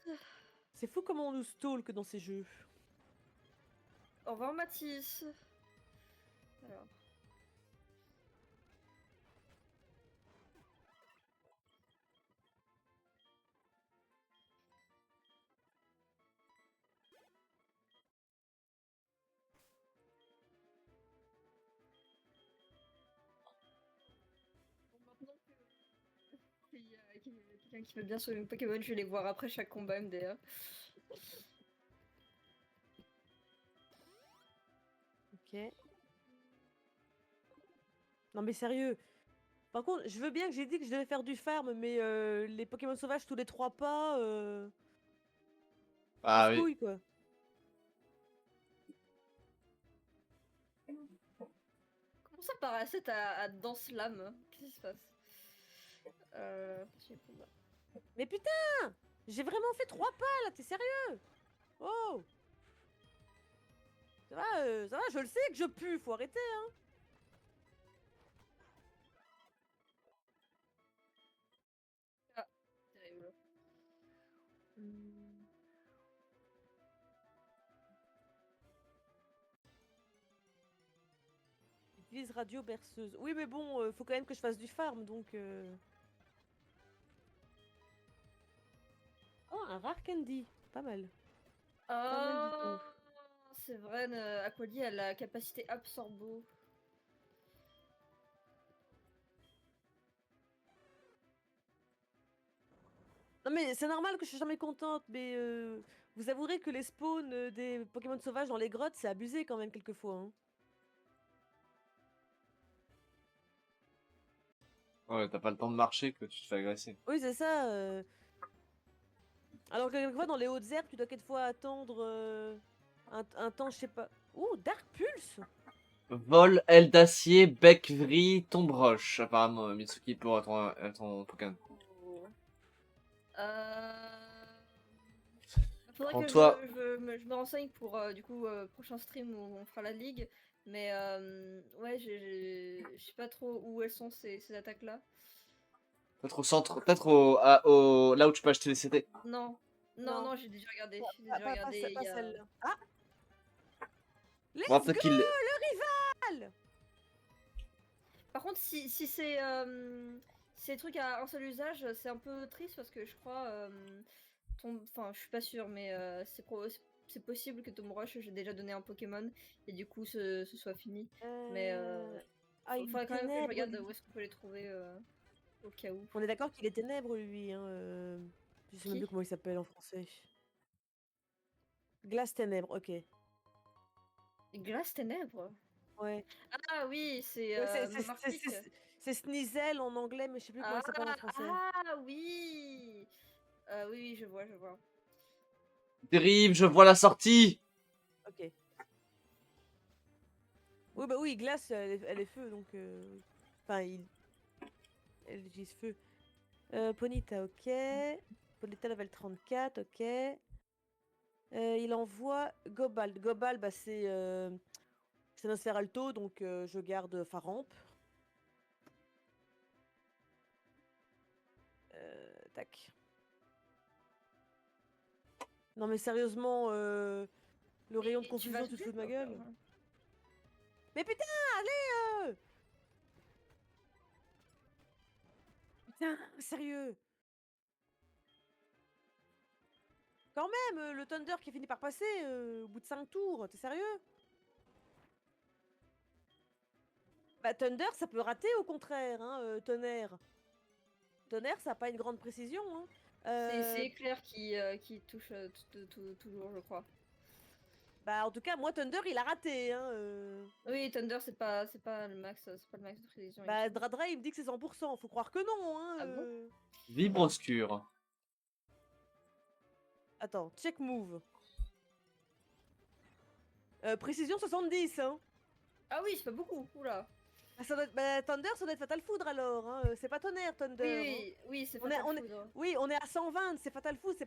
C'est fou comment on nous stalk dans ces jeux. Au revoir Mathis. Alors. Bon, maintenant qu'il y a quelqu'un qui veut bien sauver mes Pokémon, je vais les voir après chaque combat MDR. Ok. Non mais sérieux. Par contre, je veux bien que j'ai dit que je devais faire du farm, mais les Pokémon sauvages tous les 3 pas, Ah oui. casse-couille quoi. Comment ça Paracet à Danse Lame? Qu'est-ce qui se passe? J'ai combat. Mais putain! J'ai vraiment fait 3 pas là, t'es sérieux? Oh! Ça va, je le sais que je pue, faut arrêter hein! Ah, terrible. Église radio berceuse. Oui, mais bon, faut quand même que je fasse du farm, donc... Oh, un rare candy. Pas mal. Pas mal du tout. C'est vrai, Aquali a la capacité absorbo. Non mais c'est normal que je suis jamais contente, mais vous avouerez que les spawns des Pokémon sauvages dans les grottes, c'est abusé quand même quelquefois. Hein. Ouais, t'as pas le temps de marcher que tu te fais agresser. Oui, c'est ça. Alors que quelquefois dans les hautes herbes, tu dois quelquefois attendre un temps, je sais pas. Ouh, Dark Pulse. Vol, aile d'acier, bec vrille, tombe roche. Apparemment, Mitsuki pour ton Pokémon. Faudrait que Prends-toi. je me renseigne pour du coup prochain stream où on fera la ligue. Mais ouais, je sais pas trop où elles sont ces attaques là. Peut-être au centre, peut-être là où tu peux acheter les CT. Non, Non. non, j'ai déjà regardé. J'ai déjà regardé. Pas il y a- celle-là. Ah Let's Bon, go, peut-être qu'il. le rival. Par contre, si c'est ces trucs à un seul usage, c'est un peu triste parce que je crois. Enfin, je suis pas sûre, mais c'est possible que Tom Rush, j'ai déjà donné un Pokémon et du coup ce soit fini. Mais Ah, il faudrait quand même que je ténèbres, regarde lui. où est-ce qu'on peut les trouver au cas où. On est d'accord qu'il est ténèbres, lui. Hein, Je sais même Qui plus comment il s'appelle en français. Glace ténèbres, ok. Glace Ténèbres? Ouais. Ah oui, c'est Ouais, Mamartic. c'est Sneasel en anglais, mais je sais plus comment il s'appelle en français. Oui. Oui, je vois. Dérive, je vois la sortie. Ok. Oui, bah oui, Glace, elle est feu, donc... Enfin, elle utilise feu. Ponyta, ok. Ponyta level 34, ok. Il envoie Gobald. Gobald, bah c'est Nosfer Alto, donc je garde Faramp. Tac. Non mais sérieusement, le rayon de Et tu vas confusion, tu te fous de ma gueule? Mais putain, allez Putain, sérieux! Quand même, le Thunder qui finit par passer au bout de 5 tours, t'es sérieux? Bah Thunder, ça peut rater au contraire, hein, Tonnerre. Tonnerre, ça a pas une grande précision, hein. C'est Éclair qui touche toujours, je crois. Bah en tout cas, moi Thunder, il a raté, hein. Oui, Thunder, c'est pas le max, c'est pas le max de précision. Bah Dradra, il me dit que c'est 100%, faut croire que non, hein. Ah bon? Vibre obscur. Attends, check move. Précision 70, hein. Ah oui, c'est pas beaucoup. Oula. Ah, bah, Thunder, ça doit être Fatal Foudre alors, hein. C'est pas Tonnerre, Thunder. Oui, c'est On est, Fatal on est- Foudre. Oui, on est à 120, c'est Fatal Foudre.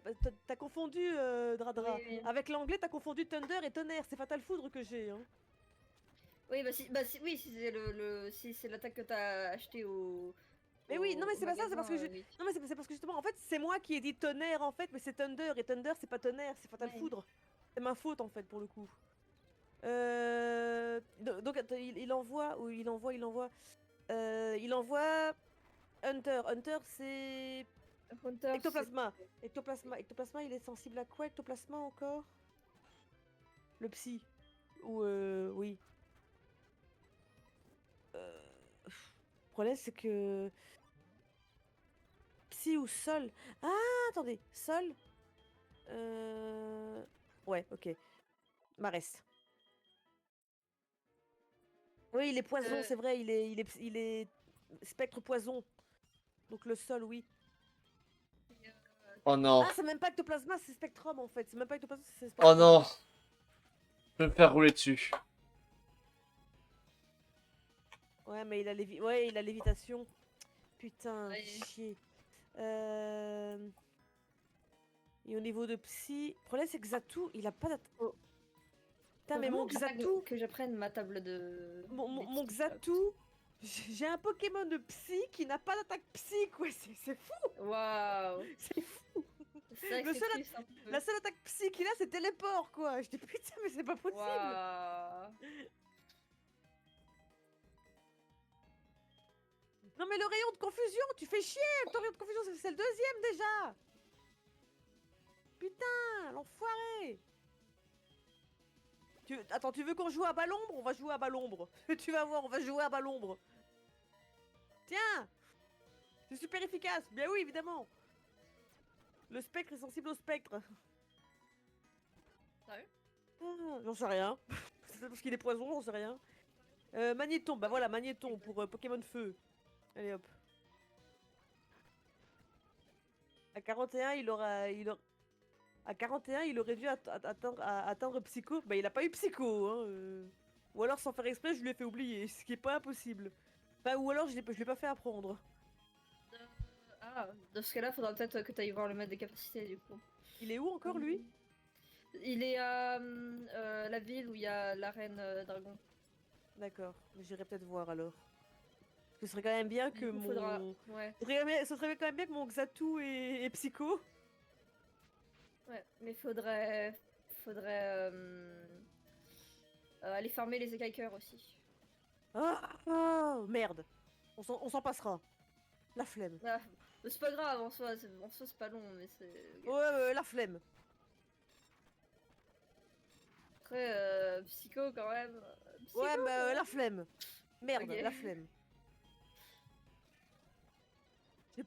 T'as confondu, Dradra. Oui. Avec l'anglais, t'as confondu Thunder et Tonnerre. C'est Fatal Foudre que j'ai. Hein. Oui, oui, si c'est si c'est l'attaque que t'as acheté Mais oui, non, mais c'est pas ça, c'est parce que oui. Non, mais c'est parce que justement, en fait, c'est moi qui ai dit Tonnerre en fait, mais c'est Thunder. Et Thunder, c'est pas Tonnerre, c'est Fatal Ouais. Foudre. C'est ma faute en fait, pour le coup. Donc, attends, il envoie. Ou il envoie. Il envoie. Hunter. Hunter, c'est. Hunter, Ectoplasma. Ectoplasma, il est sensible à quoi, Ectoplasma encore? Le psy. Ou oui. Le problème, c'est que. Psy ou sol? Ah, attendez. Sol? Ouais, ok. Marès. Oui, il est poison, c'est vrai. Il est spectre poison. Donc le sol, oui. Oh non. Ah, c'est même pas Ectoplasma, c'est Spectrum en fait. C'est même pas Ectoplasma, c'est Oh Spectrum. non. Je vais me faire rouler dessus. Ouais, mais il a lévitation. Putain, Ouais. chier. Et au niveau de psy, le problème c'est que Xatu, il a pas d'attaque. Oh. Putain, mais mon Xatu, que j'apprenne ma table de. mon Xatu, j'ai un Pokémon de psy qui n'a pas d'attaque psy, quoi. C'est fou. Waouh. C'est fou. C'est vrai que Le c'est seul triste un peu. La seule attaque psy qu'il a, c'est téléport, quoi. Je dis putain, mais c'est pas possible. Waouh. Non mais le rayon de confusion, tu fais chier. Ton rayon de confusion, c'est le deuxième déjà. Putain, l'enfoiré. Attends, tu veux qu'on joue à Bas-l'Ombre? On va jouer à Bas-l'Ombre. Tu vas voir, on va jouer à Bas-l'Ombre. Tiens, c'est super efficace. Bien oui, évidemment. Le spectre est sensible au spectre. Sérieux? J'en sais rien. C'est parce qu'il est poison, j'en sais rien. Magnéton, bah voilà, Magnéton pour Pokémon Feu. Allez hop. À 41, à 41, il aurait dû atteindre Psycho. Bah il a pas eu Psycho, hein. Ou alors sans faire exprès, je lui ai fait oublier, ce qui est pas impossible. Enfin, ou alors je l'ai pas fait apprendre. Ah, dans ce cas-là, faudra peut-être que tu ailles voir le maître des capacités du coup. Il est où encore lui? Il est à la ville où il y a la reine dragon. D'accord, j'irai peut-être voir alors. Ce serait quand même bien que Du coup, mon... faudra... Ouais. Ce serait quand même bien que mon Xatu et Psycho. Ouais, mais faudrait aller farmer les écailleurs aussi. Ah, merde. On s'en passera. La flemme. Ah, c'est pas grave en soi, c'est pas long, mais c'est... Ouais, la flemme. Après, psycho quand même. Psycho, Ouais, quand mais même. la flemme. Merde, Ok. la flemme. J'ai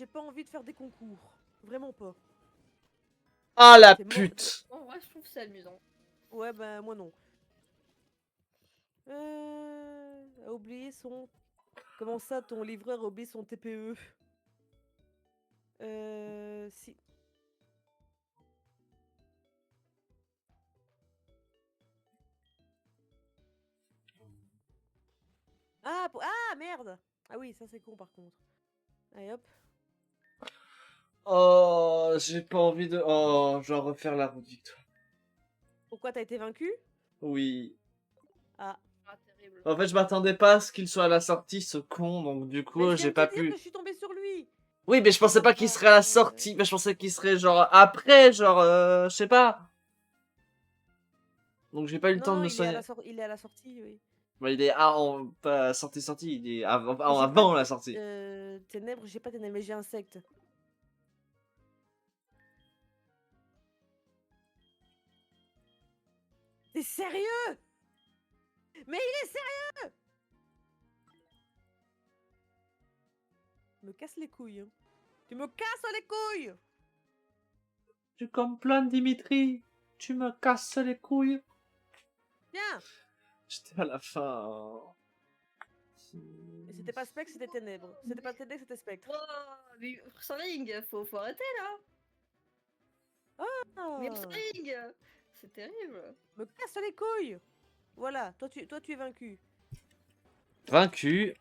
pas envie de faire des concours. Vraiment pas. Ah la C'est mort. pute. En vrai, je trouve que c'est amusant. Ouais, bah moi non. A oublié son... Comment ça, ton livreur a oublié son TPE? Si. Ah, merde! Ah oui, ça c'est con par contre. Allez hop. Oh, j'ai pas envie de... Oh, je dois refaire la route victoire. Pourquoi t'as été vaincu? Oui. Ah. Ah, terrible. En fait, je m'attendais pas à ce qu'il soit à la sortie, ce con, donc du Mais coup, je viens j'ai de pas te dire pu... que je suis tombée sur lui! Oui, mais je pensais pas qu'il serait à la sortie. Mais je pensais qu'il serait genre après, genre, je sais pas. Donc j'ai pas eu le temps de me soigner. Il est à la sortie, oui. Bah, il est pas sortie, il est avant, Mais j'ai avant pas la sortie. Ténèbres, j'ai pas ténèbres, mais j'ai insecte. T'es sérieux? Mais il est sérieux? Tu me casses les couilles. Hein. Tu me casses les couilles! Tu complètes, Dimitri. Tu me casses les couilles. Viens! J'étais à la fin. Et c'était pas spectre, c'était ténèbres. C'était pas ténèbres, c'était spectre. Oh, mais Ring, faut arrêter là. Mais Ah, Ring, c'est terrible. me casse les couilles! Voilà, toi tu es vaincu. Vaincu.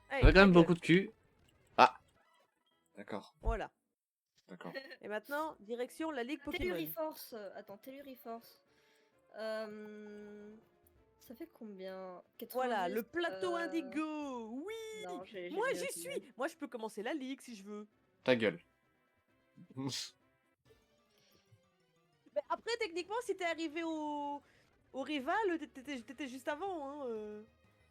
Hey, J'avais quand ta même gueule. beaucoup de cul. Ah. D'accord. Voilà. D'accord. Et maintenant, direction la Ligue Pokémon. Telluriforce. Attends, Telluriforce. Ça fait combien? 90, Voilà, le plateau Indigo! Oui! Non, Moi j'y suis! Moi je peux commencer la Ligue si je veux. Ta gueule. Mais après, techniquement, si t'es arrivé au rival, t'étais juste avant. Hein,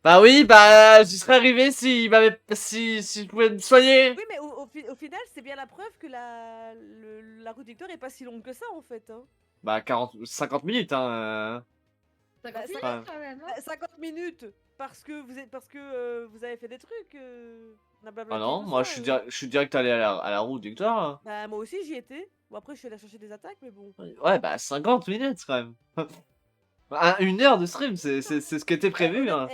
Bah oui, bah j'y serais arrivé si je pouvais me soigner. Oui, mais au final, c'est bien la preuve que la route victoire est pas si longue que ça en fait. Hein. Bah 50 minutes, hein. 50 minutes Ouais. quand même. Hein. 50 minutes parce que vous avez fait des trucs. On a Ah blablaté non, tout moi ça, je suis direct allé à la route victoire. Hein. Bah moi aussi j'y étais. Bon après je suis allé chercher des attaques mais bon. Ouais, bah 50 minutes quand même. Une heure de stream, c'est ce qui était prévu. Hein.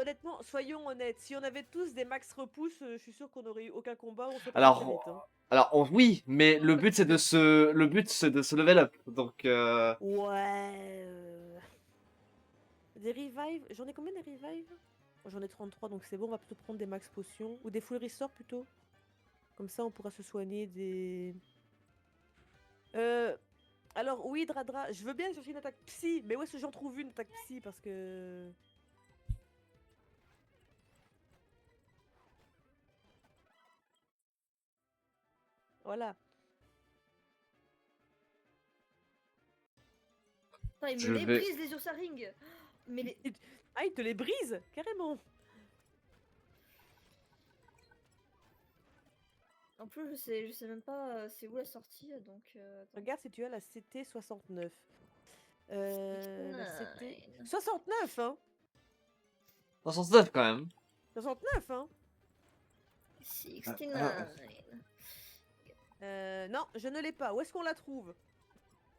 Honnêtement, soyons honnêtes, si on avait tous des max repousse, je suis sûr qu'on aurait eu aucun combat, on serait pas Alors, très vite. Hein. alors oui, mais le but c'est de se level up. Donc Ouais. Des revives, j'en ai combien des revives? J'en ai 33 donc c'est bon, on va plutôt prendre des max potions ou des full restore plutôt. Comme ça on pourra se soigner des... Alors oui Dradra, je veux bien chercher une attaque psy, mais où est-ce que j'en trouve une attaque psy parce que... Voilà. Putain, il Je me les vais- brise les Ursaring. Mais les... Ah il te les brise carrément. En plus, je sais même pas c'est où la sortie, donc attends. Regarde si tu as la CT 69. La CT 69. 69, hein. 69 quand même. 69, hein. 69. Non, je ne l'ai pas. Où est-ce qu'on la trouve?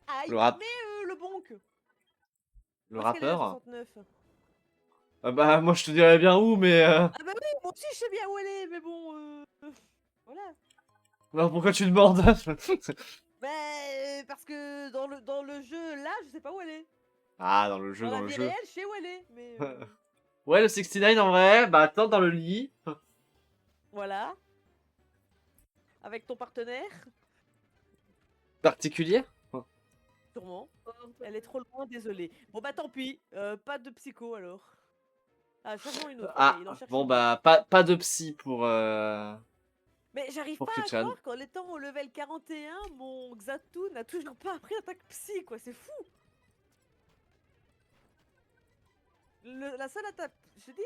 Aïe, Le rap, mais le bonk. le Où est-ce qu'elle est la rappeur. 69? Ah bah moi je te dirais bien où, mais Ah bah oui, moi aussi je sais bien où elle est, mais bon, voilà. alors pourquoi tu demandes? Bah, parce que dans le jeu, là, je sais pas où elle est. Ah, dans le jeu, Dans dans la le vie jeu. réelle, je sais où elle est, mais Ouais, le 69 en vrai, bah attends, dans le lit. voilà. Avec ton partenaire, Particulier? sûrement. Elle est trop loin, désolé. Bon bah tant pis, pas de psycho alors. Ah, cherchons une autre. Ok, Ah, il en cherche bon une autre. bah pas de psy Mais j'arrive pour pas à Christian. croire qu'en étant au level 41, mon Xatu n'a toujours pas appris attaque psy, quoi. C'est fou. La seule attaque, je dis,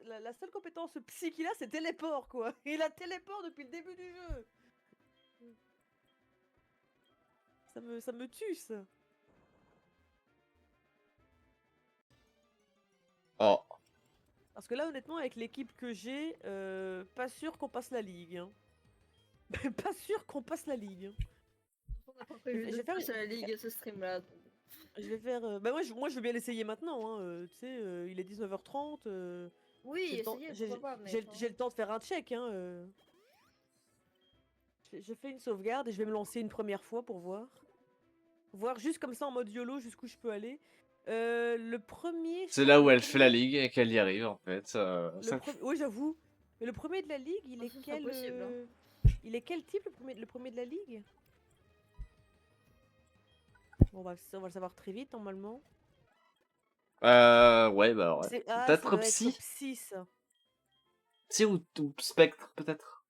la seule compétence psy qu'il a, c'est téléport, quoi. Il a téléport depuis le début du jeu. Ça me tue, ça. Oh. Parce que là, honnêtement, avec l'équipe que j'ai, pas sûr qu'on passe la ligue. Hein. Pas sûr qu'on passe la ligue. Hein. On n'a pas prévu Je de vais faire, passer à la ligue ce stream là. je vais faire. Bah moi, je veux bien l'essayer maintenant. Hein. Tu sais, il est 19h30. Oui, essayez, pourquoi pas, mais. J'ai le temps de faire un check. Hein. Je fais une sauvegarde et je vais me lancer une première fois pour voir. Voir juste comme ça en mode YOLO jusqu'où je peux aller. Le premier, je C'est crois là que où le elle fait la premier. ligue et qu'elle y arrive en fait. Oui, j'avoue. Mais le premier de la ligue, il est C'est quel. impossible. Hein. Il est quel type le premier de la ligue? Bon, on va le savoir très vite normalement. Ouais, bah ouais. Ah, ça Peut-être doit être psy? psy ça. Psy ou spectre, peut-être?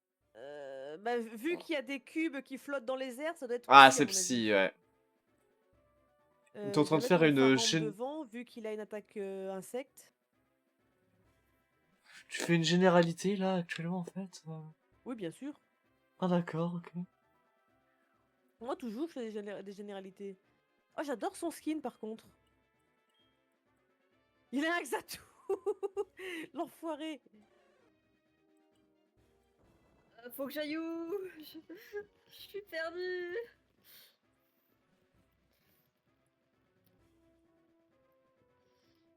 Bah, vu qu'il y a des cubes qui flottent dans les airs, ça doit être Ah, psy à c'est mon avis. psy, ouais. T'es en Je train vais de mettre faire mon une phare chaîne. devant vu qu'il a une attaque insecte. Tu fais une généralité là actuellement en fait? Oui, bien sûr. Ah, d'accord, ok. Moi, toujours, je fais des généralités. Oh, j'adore son skin par contre. Il a un Xatu. L'enfoiré. Faut que j'aille où? Je suis perdue.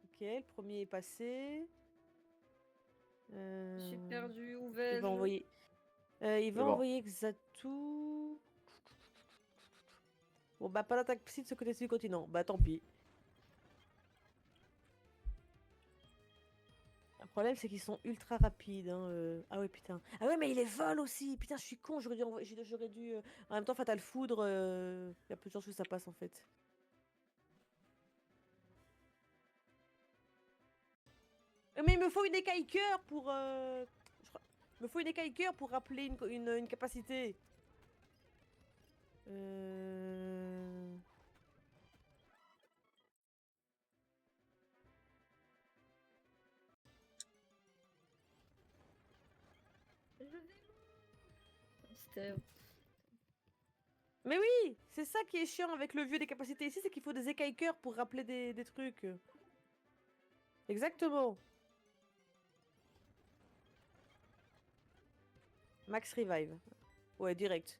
Ok, le premier est passé. Je suis perdue, où Il vais-je? va envoyer. Il va C'est bon. envoyer Xatu. Bon, bah, pas d'attaque psy de ce côté-ci du continent. Bah, tant pis. Le problème, c'est qu'ils sont ultra rapides. Hein, Ah ouais, putain. Ah ouais, mais il les vole aussi. Putain, je suis con. J'aurais dû. En même temps, Fatal Foudre, il y a peu de chances que ça passe en fait. Mais il me faut une écaille cœur pour. Il me faut une écaille cœur pour rappeler une capacité. C'était. Mais oui, c'est ça qui est chiant avec le vieux des capacités ici, c'est qu'il faut des écailles cœur pour rappeler des trucs. Exactement. Max Revive. Ouais, direct.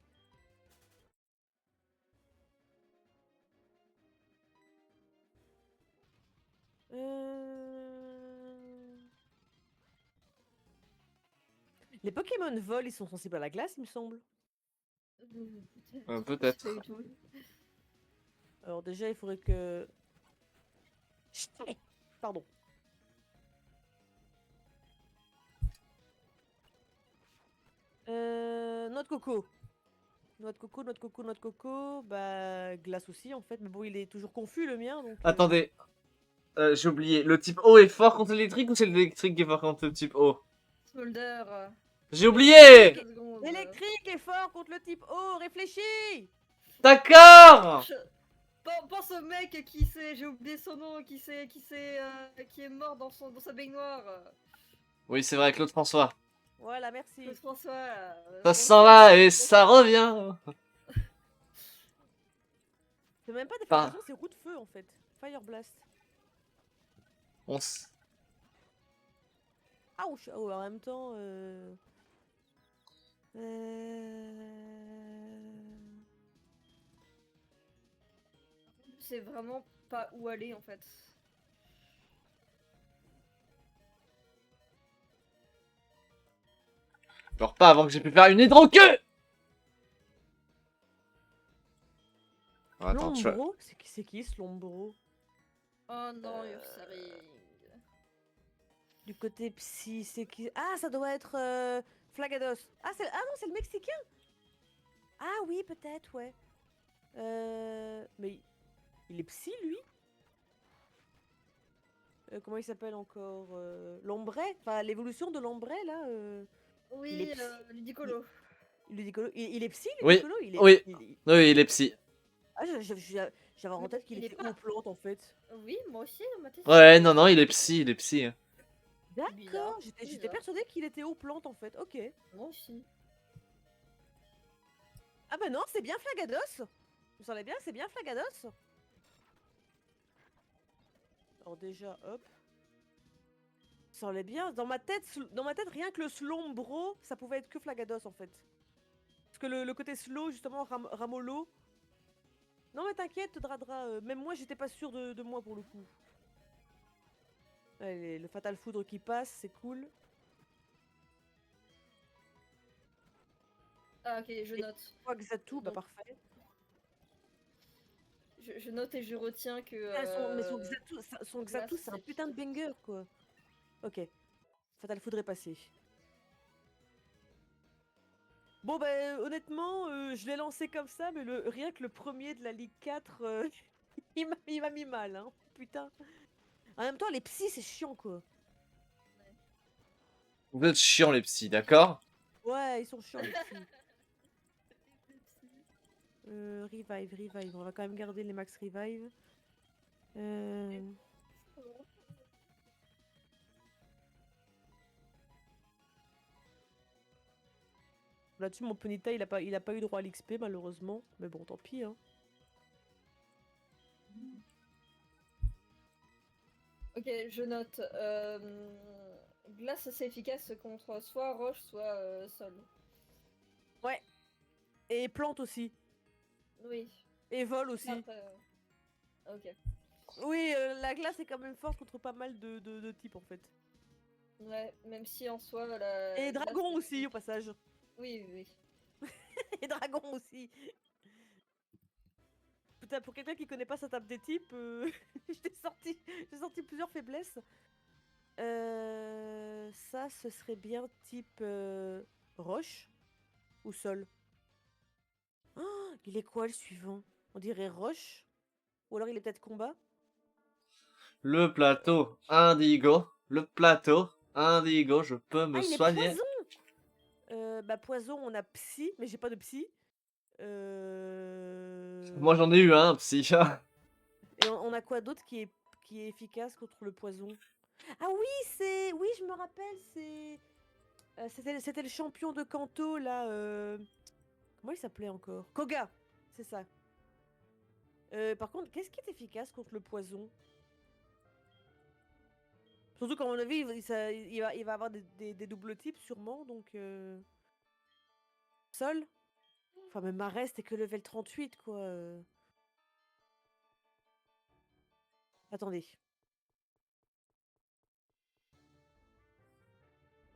Les Pokémon vol, ils sont sensibles à la glace, il me semble. Peut-être. Pas du tout. Alors déjà, il faudrait que... Chut, pardon. Noix de coco. Noix de coco, noix de coco, noix de coco. Bah, glace aussi en fait. Mais bon, il est toujours confus le mien, donc... Attendez, j'ai oublié. Le type O est fort contre l'électrique ou c'est l'électrique qui est fort contre le type O? Smolder. J'ai oublié! 2 secondes. L'électrique est fort contre le type O, réfléchis! D'accord! Pense au mec qui s'est, j'ai oublié son nom, qui est mort dans sa baignoire. Oui, c'est vrai, Claude François. Voilà, merci. Claude François. Ça on s'en sait va que et Claude ça François- revient. C'est même pas des Enfin, c'est roue de feu en fait. Fire Blast. on s- Ah, oh, en même temps. Je sais vraiment pas où aller en fait. Genre pas avant que j'ai pu faire une hydro-queue. Attends, tu vois. Slombro? C'est qui Slombro? Oh non, Euh, Ursaring. Du côté psy, c'est qui? Ah, ça doit être Flagados. Ah, non, c'est le Mexicain! Ah oui, peut-être, ouais. Mais il est psy, lui? Comment il s'appelle encore? L'Ombray? Enfin, l'évolution de l'Ombray, là. Il est Oui, psy? Ludicolo. Il est psy, Oui, Ludicolo? oui, oui, il est psy. Ah, j'avais en Mais tête qu'il il est était pas. aux plantes, en fait. Oui, moi aussi, dans ma tête, Ouais, non, non, il est psy, il est psy. c'est bizarre. D'accord, C'est j'étais bizarre. persuadée qu'il était aux plantes, en fait. Ok. Moi aussi. Ah bah non, c'est bien Flagados. Vous savez bien, c'est bien Flagados. Alors déjà, hop. Ça allait bien. Dans ma tête, rien que le Slombro, ça pouvait être que Flagados en fait. Parce que le côté slow, justement, Ramolo. Non mais t'inquiète, Dradra. Même moi, j'étais pas sûre de moi pour le coup. Allez, le Fatal Foudre qui passe, c'est cool. Ah, ok, je Et note. Quaxatu, bah Donc, parfait. je note et je retiens que. Ah, mais son Glace, Xatu, c'est un c'est putain de banger quoi. Ok, Fatal Foudre est passé. Bon bah honnêtement, je l'ai lancé comme ça, mais rien que le premier de la Ligue 4, il m'a mis mal, hein. Putain. En même temps, les psys, c'est chiant, quoi. Vous êtes chiants, les psys, d'accord? Ouais, ils sont chiants, les psys. Revive. On va quand même garder les max revive. Là-dessus, mon Ponyta, il a pas eu droit à l'XP, malheureusement. Mais bon, tant pis, hein. Ok, je note. Glace assez efficace contre soit roche, soit sol. Ouais. Et plante aussi. Oui. Et vol aussi. Après, ok. Oui, la glace est quand même forte contre pas mal de types, en fait. Ouais, même si en soi, Et glace, dragon aussi, au passage. Oui, oui, oui. Et dragon aussi. Putain, pour quelqu'un qui connaît pas sa table des types, j'ai sorti plusieurs faiblesses. Ça, ce serait bien type roche ou sol. Oh, il est quoi le suivant? On dirait roche. Ou alors il est peut-être combat. Le plateau indigo. Le plateau indigo, je peux Ah, me il est soigner. poison! Bah, poison, on a psy, mais j'ai pas de psy. Moi j'en ai eu un, psy. Et on a quoi d'autre qui est efficace contre le poison? Ah oui, c'est. Oui, je me rappelle, c'est. C'était le champion de Kanto, là. Comment il s'appelait encore? Koga! C'est ça. Par contre, qu'est-ce qui est efficace contre le poison? Surtout qu'à mon avis, il va avoir des doubles types sûrement, donc... Sol? Enfin, même Marès, c'était que level 38, quoi. Attendez.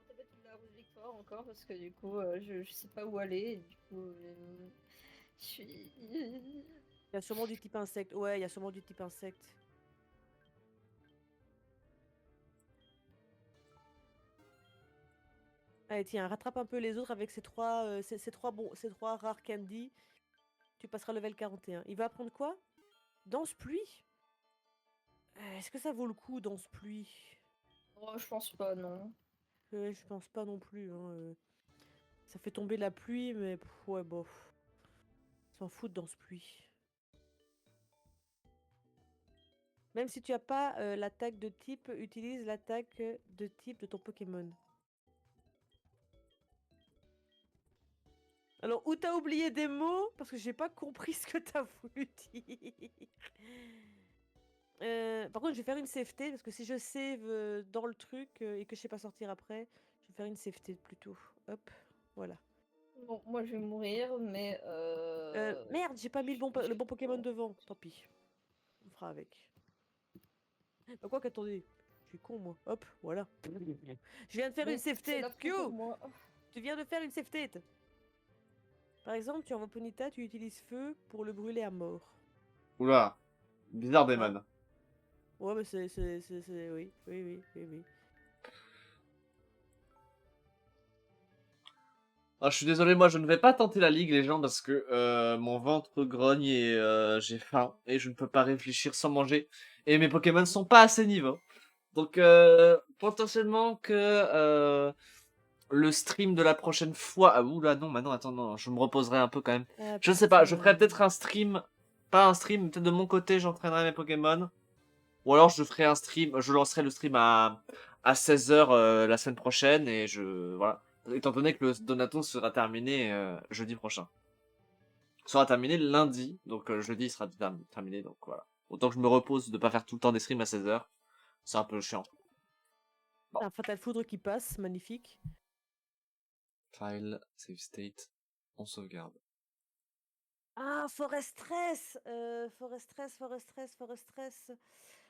Peut-être la rose Victoire encore, parce que du coup, je sais pas où aller. Et du coup, je suis. Il y a sûrement du type insecte. Ouais, il y a sûrement du type insecte. Allez, tiens, rattrape un peu les autres avec ces trois rares candy. Tu passeras level 41. Il va apprendre quoi? Danse pluie? Est-ce que ça vaut le coup, danse pluie? Oh, je pense pas, non. Je pense pas non plus, hein. Ça fait tomber la pluie, mais ouais, bof. S'en fout de danse pluie. Même si tu as pas l'attaque de type, utilise l'attaque de type de ton Pokémon. Alors, ou t'as oublié des mots, parce que j'ai pas compris ce que t'as voulu dire. Par contre, je vais faire une safety, parce que si je save dans le truc et que je sais pas sortir après, je vais faire une safety plutôt. Hop, voilà. Bon, moi je vais mourir, mais. Merde, j'ai pas mis le bon Pokémon devant. Tant pis. On fera avec. Bah quoi qu'attendez. Je suis con, moi. Hop, voilà. Je viens de faire une Oui, safety. c'est la Q, pour moi. tu viens de faire une safety. Par exemple, tu envoies Ponyta, tu utilises feu pour le brûler à mort. Oula, bizarre Ah. Damon. Ouais, mais oui, oui, oui, oui, oui. Ah, je suis désolé, moi je ne vais pas tenter la ligue, les gens, parce que mon ventre grogne et j'ai faim et je ne peux pas réfléchir sans manger. Et mes Pokémon sont pas assez niveau. Donc potentiellement que le stream de la prochaine fois. Ah oula non, bah non, attends, non, je me reposerai un peu quand même. Ah, Je ne sais pas, je ferai putain. peut-être un stream, pas un stream, peut-être de mon côté, j'entraînerai mes Pokémon. Ou alors je ferai un stream, je lancerai le stream à 16h la semaine prochaine et je voilà. Étant donné que le Donaton sera terminé jeudi prochain. Sera terminé lundi, donc jeudi il sera terminé, donc voilà. Autant que je me repose de pas faire tout le temps des streams à 16h. C'est un peu chiant. Bon. Un Fatal Foudre qui passe, magnifique. File, save state, on sauvegarde. Ah, Forest Stress.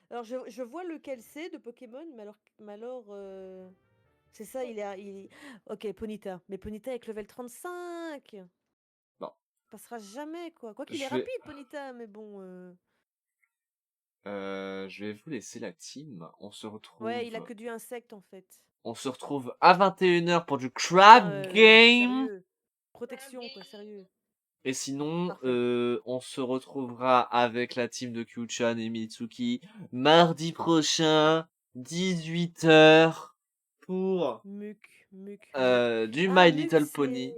Alors, je vois lequel c'est de Pokémon, mais alors c'est ça, Ok, Ponyta. Mais Ponyta avec level 35. Bon, Passera jamais, quoi. Quoi qu'il est je vais, rapide, Ponyta, mais bon. je vais vous laisser la team. Ouais, il a que du insecte, en fait. On se retrouve à 21h pour du Putain, crab game. sérieux. Protection, quoi, sérieux. Et sinon, Parfait. on se retrouvera avec la team de Kyuchan et Mitsuki mardi prochain, 18h, pour Muc. du Ah, My Muc, Little Pony.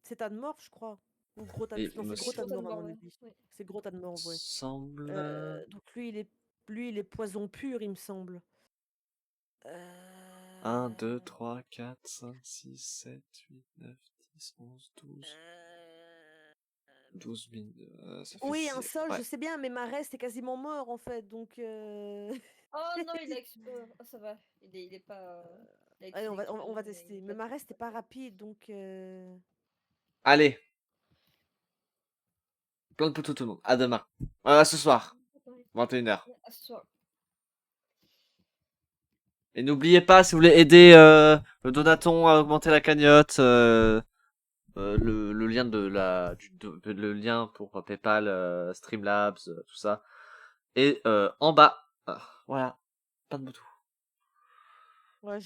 c'est Tadmorph, je crois. Ou Gros Et Tadmorph. Non, il me c'est Gros s- Tadmorph, à Totalement, mon ouais. avis. Oui. C'est Gros Tadmorph, ouais. semble... Donc lui, il est poison pur, il me semble. 1, Euh... 2, 3, 4, 5, 6, 7, 8, 9, 10, 11, 12... euh, 12 000... ça fait... Oui, un sol, je Ouais. sais bien, mais Marest est quasiment mort, en fait, donc... Oh non, il a oh, ça va. Il est pas. Il a Allez, utilisé on va Explosion, mais il tester. est Mais pas très Marest n'est pas très fort. rapide, donc... Allez, plein de poteaux tout le monde. À demain. À ce soir, 21h. À ce soir. Et n'oubliez pas, si vous voulez aider le Donaton à augmenter la cagnotte, le lien le lien pour PayPal, Streamlabs, tout ça. Et en bas, voilà, pas de bouton. Ouais,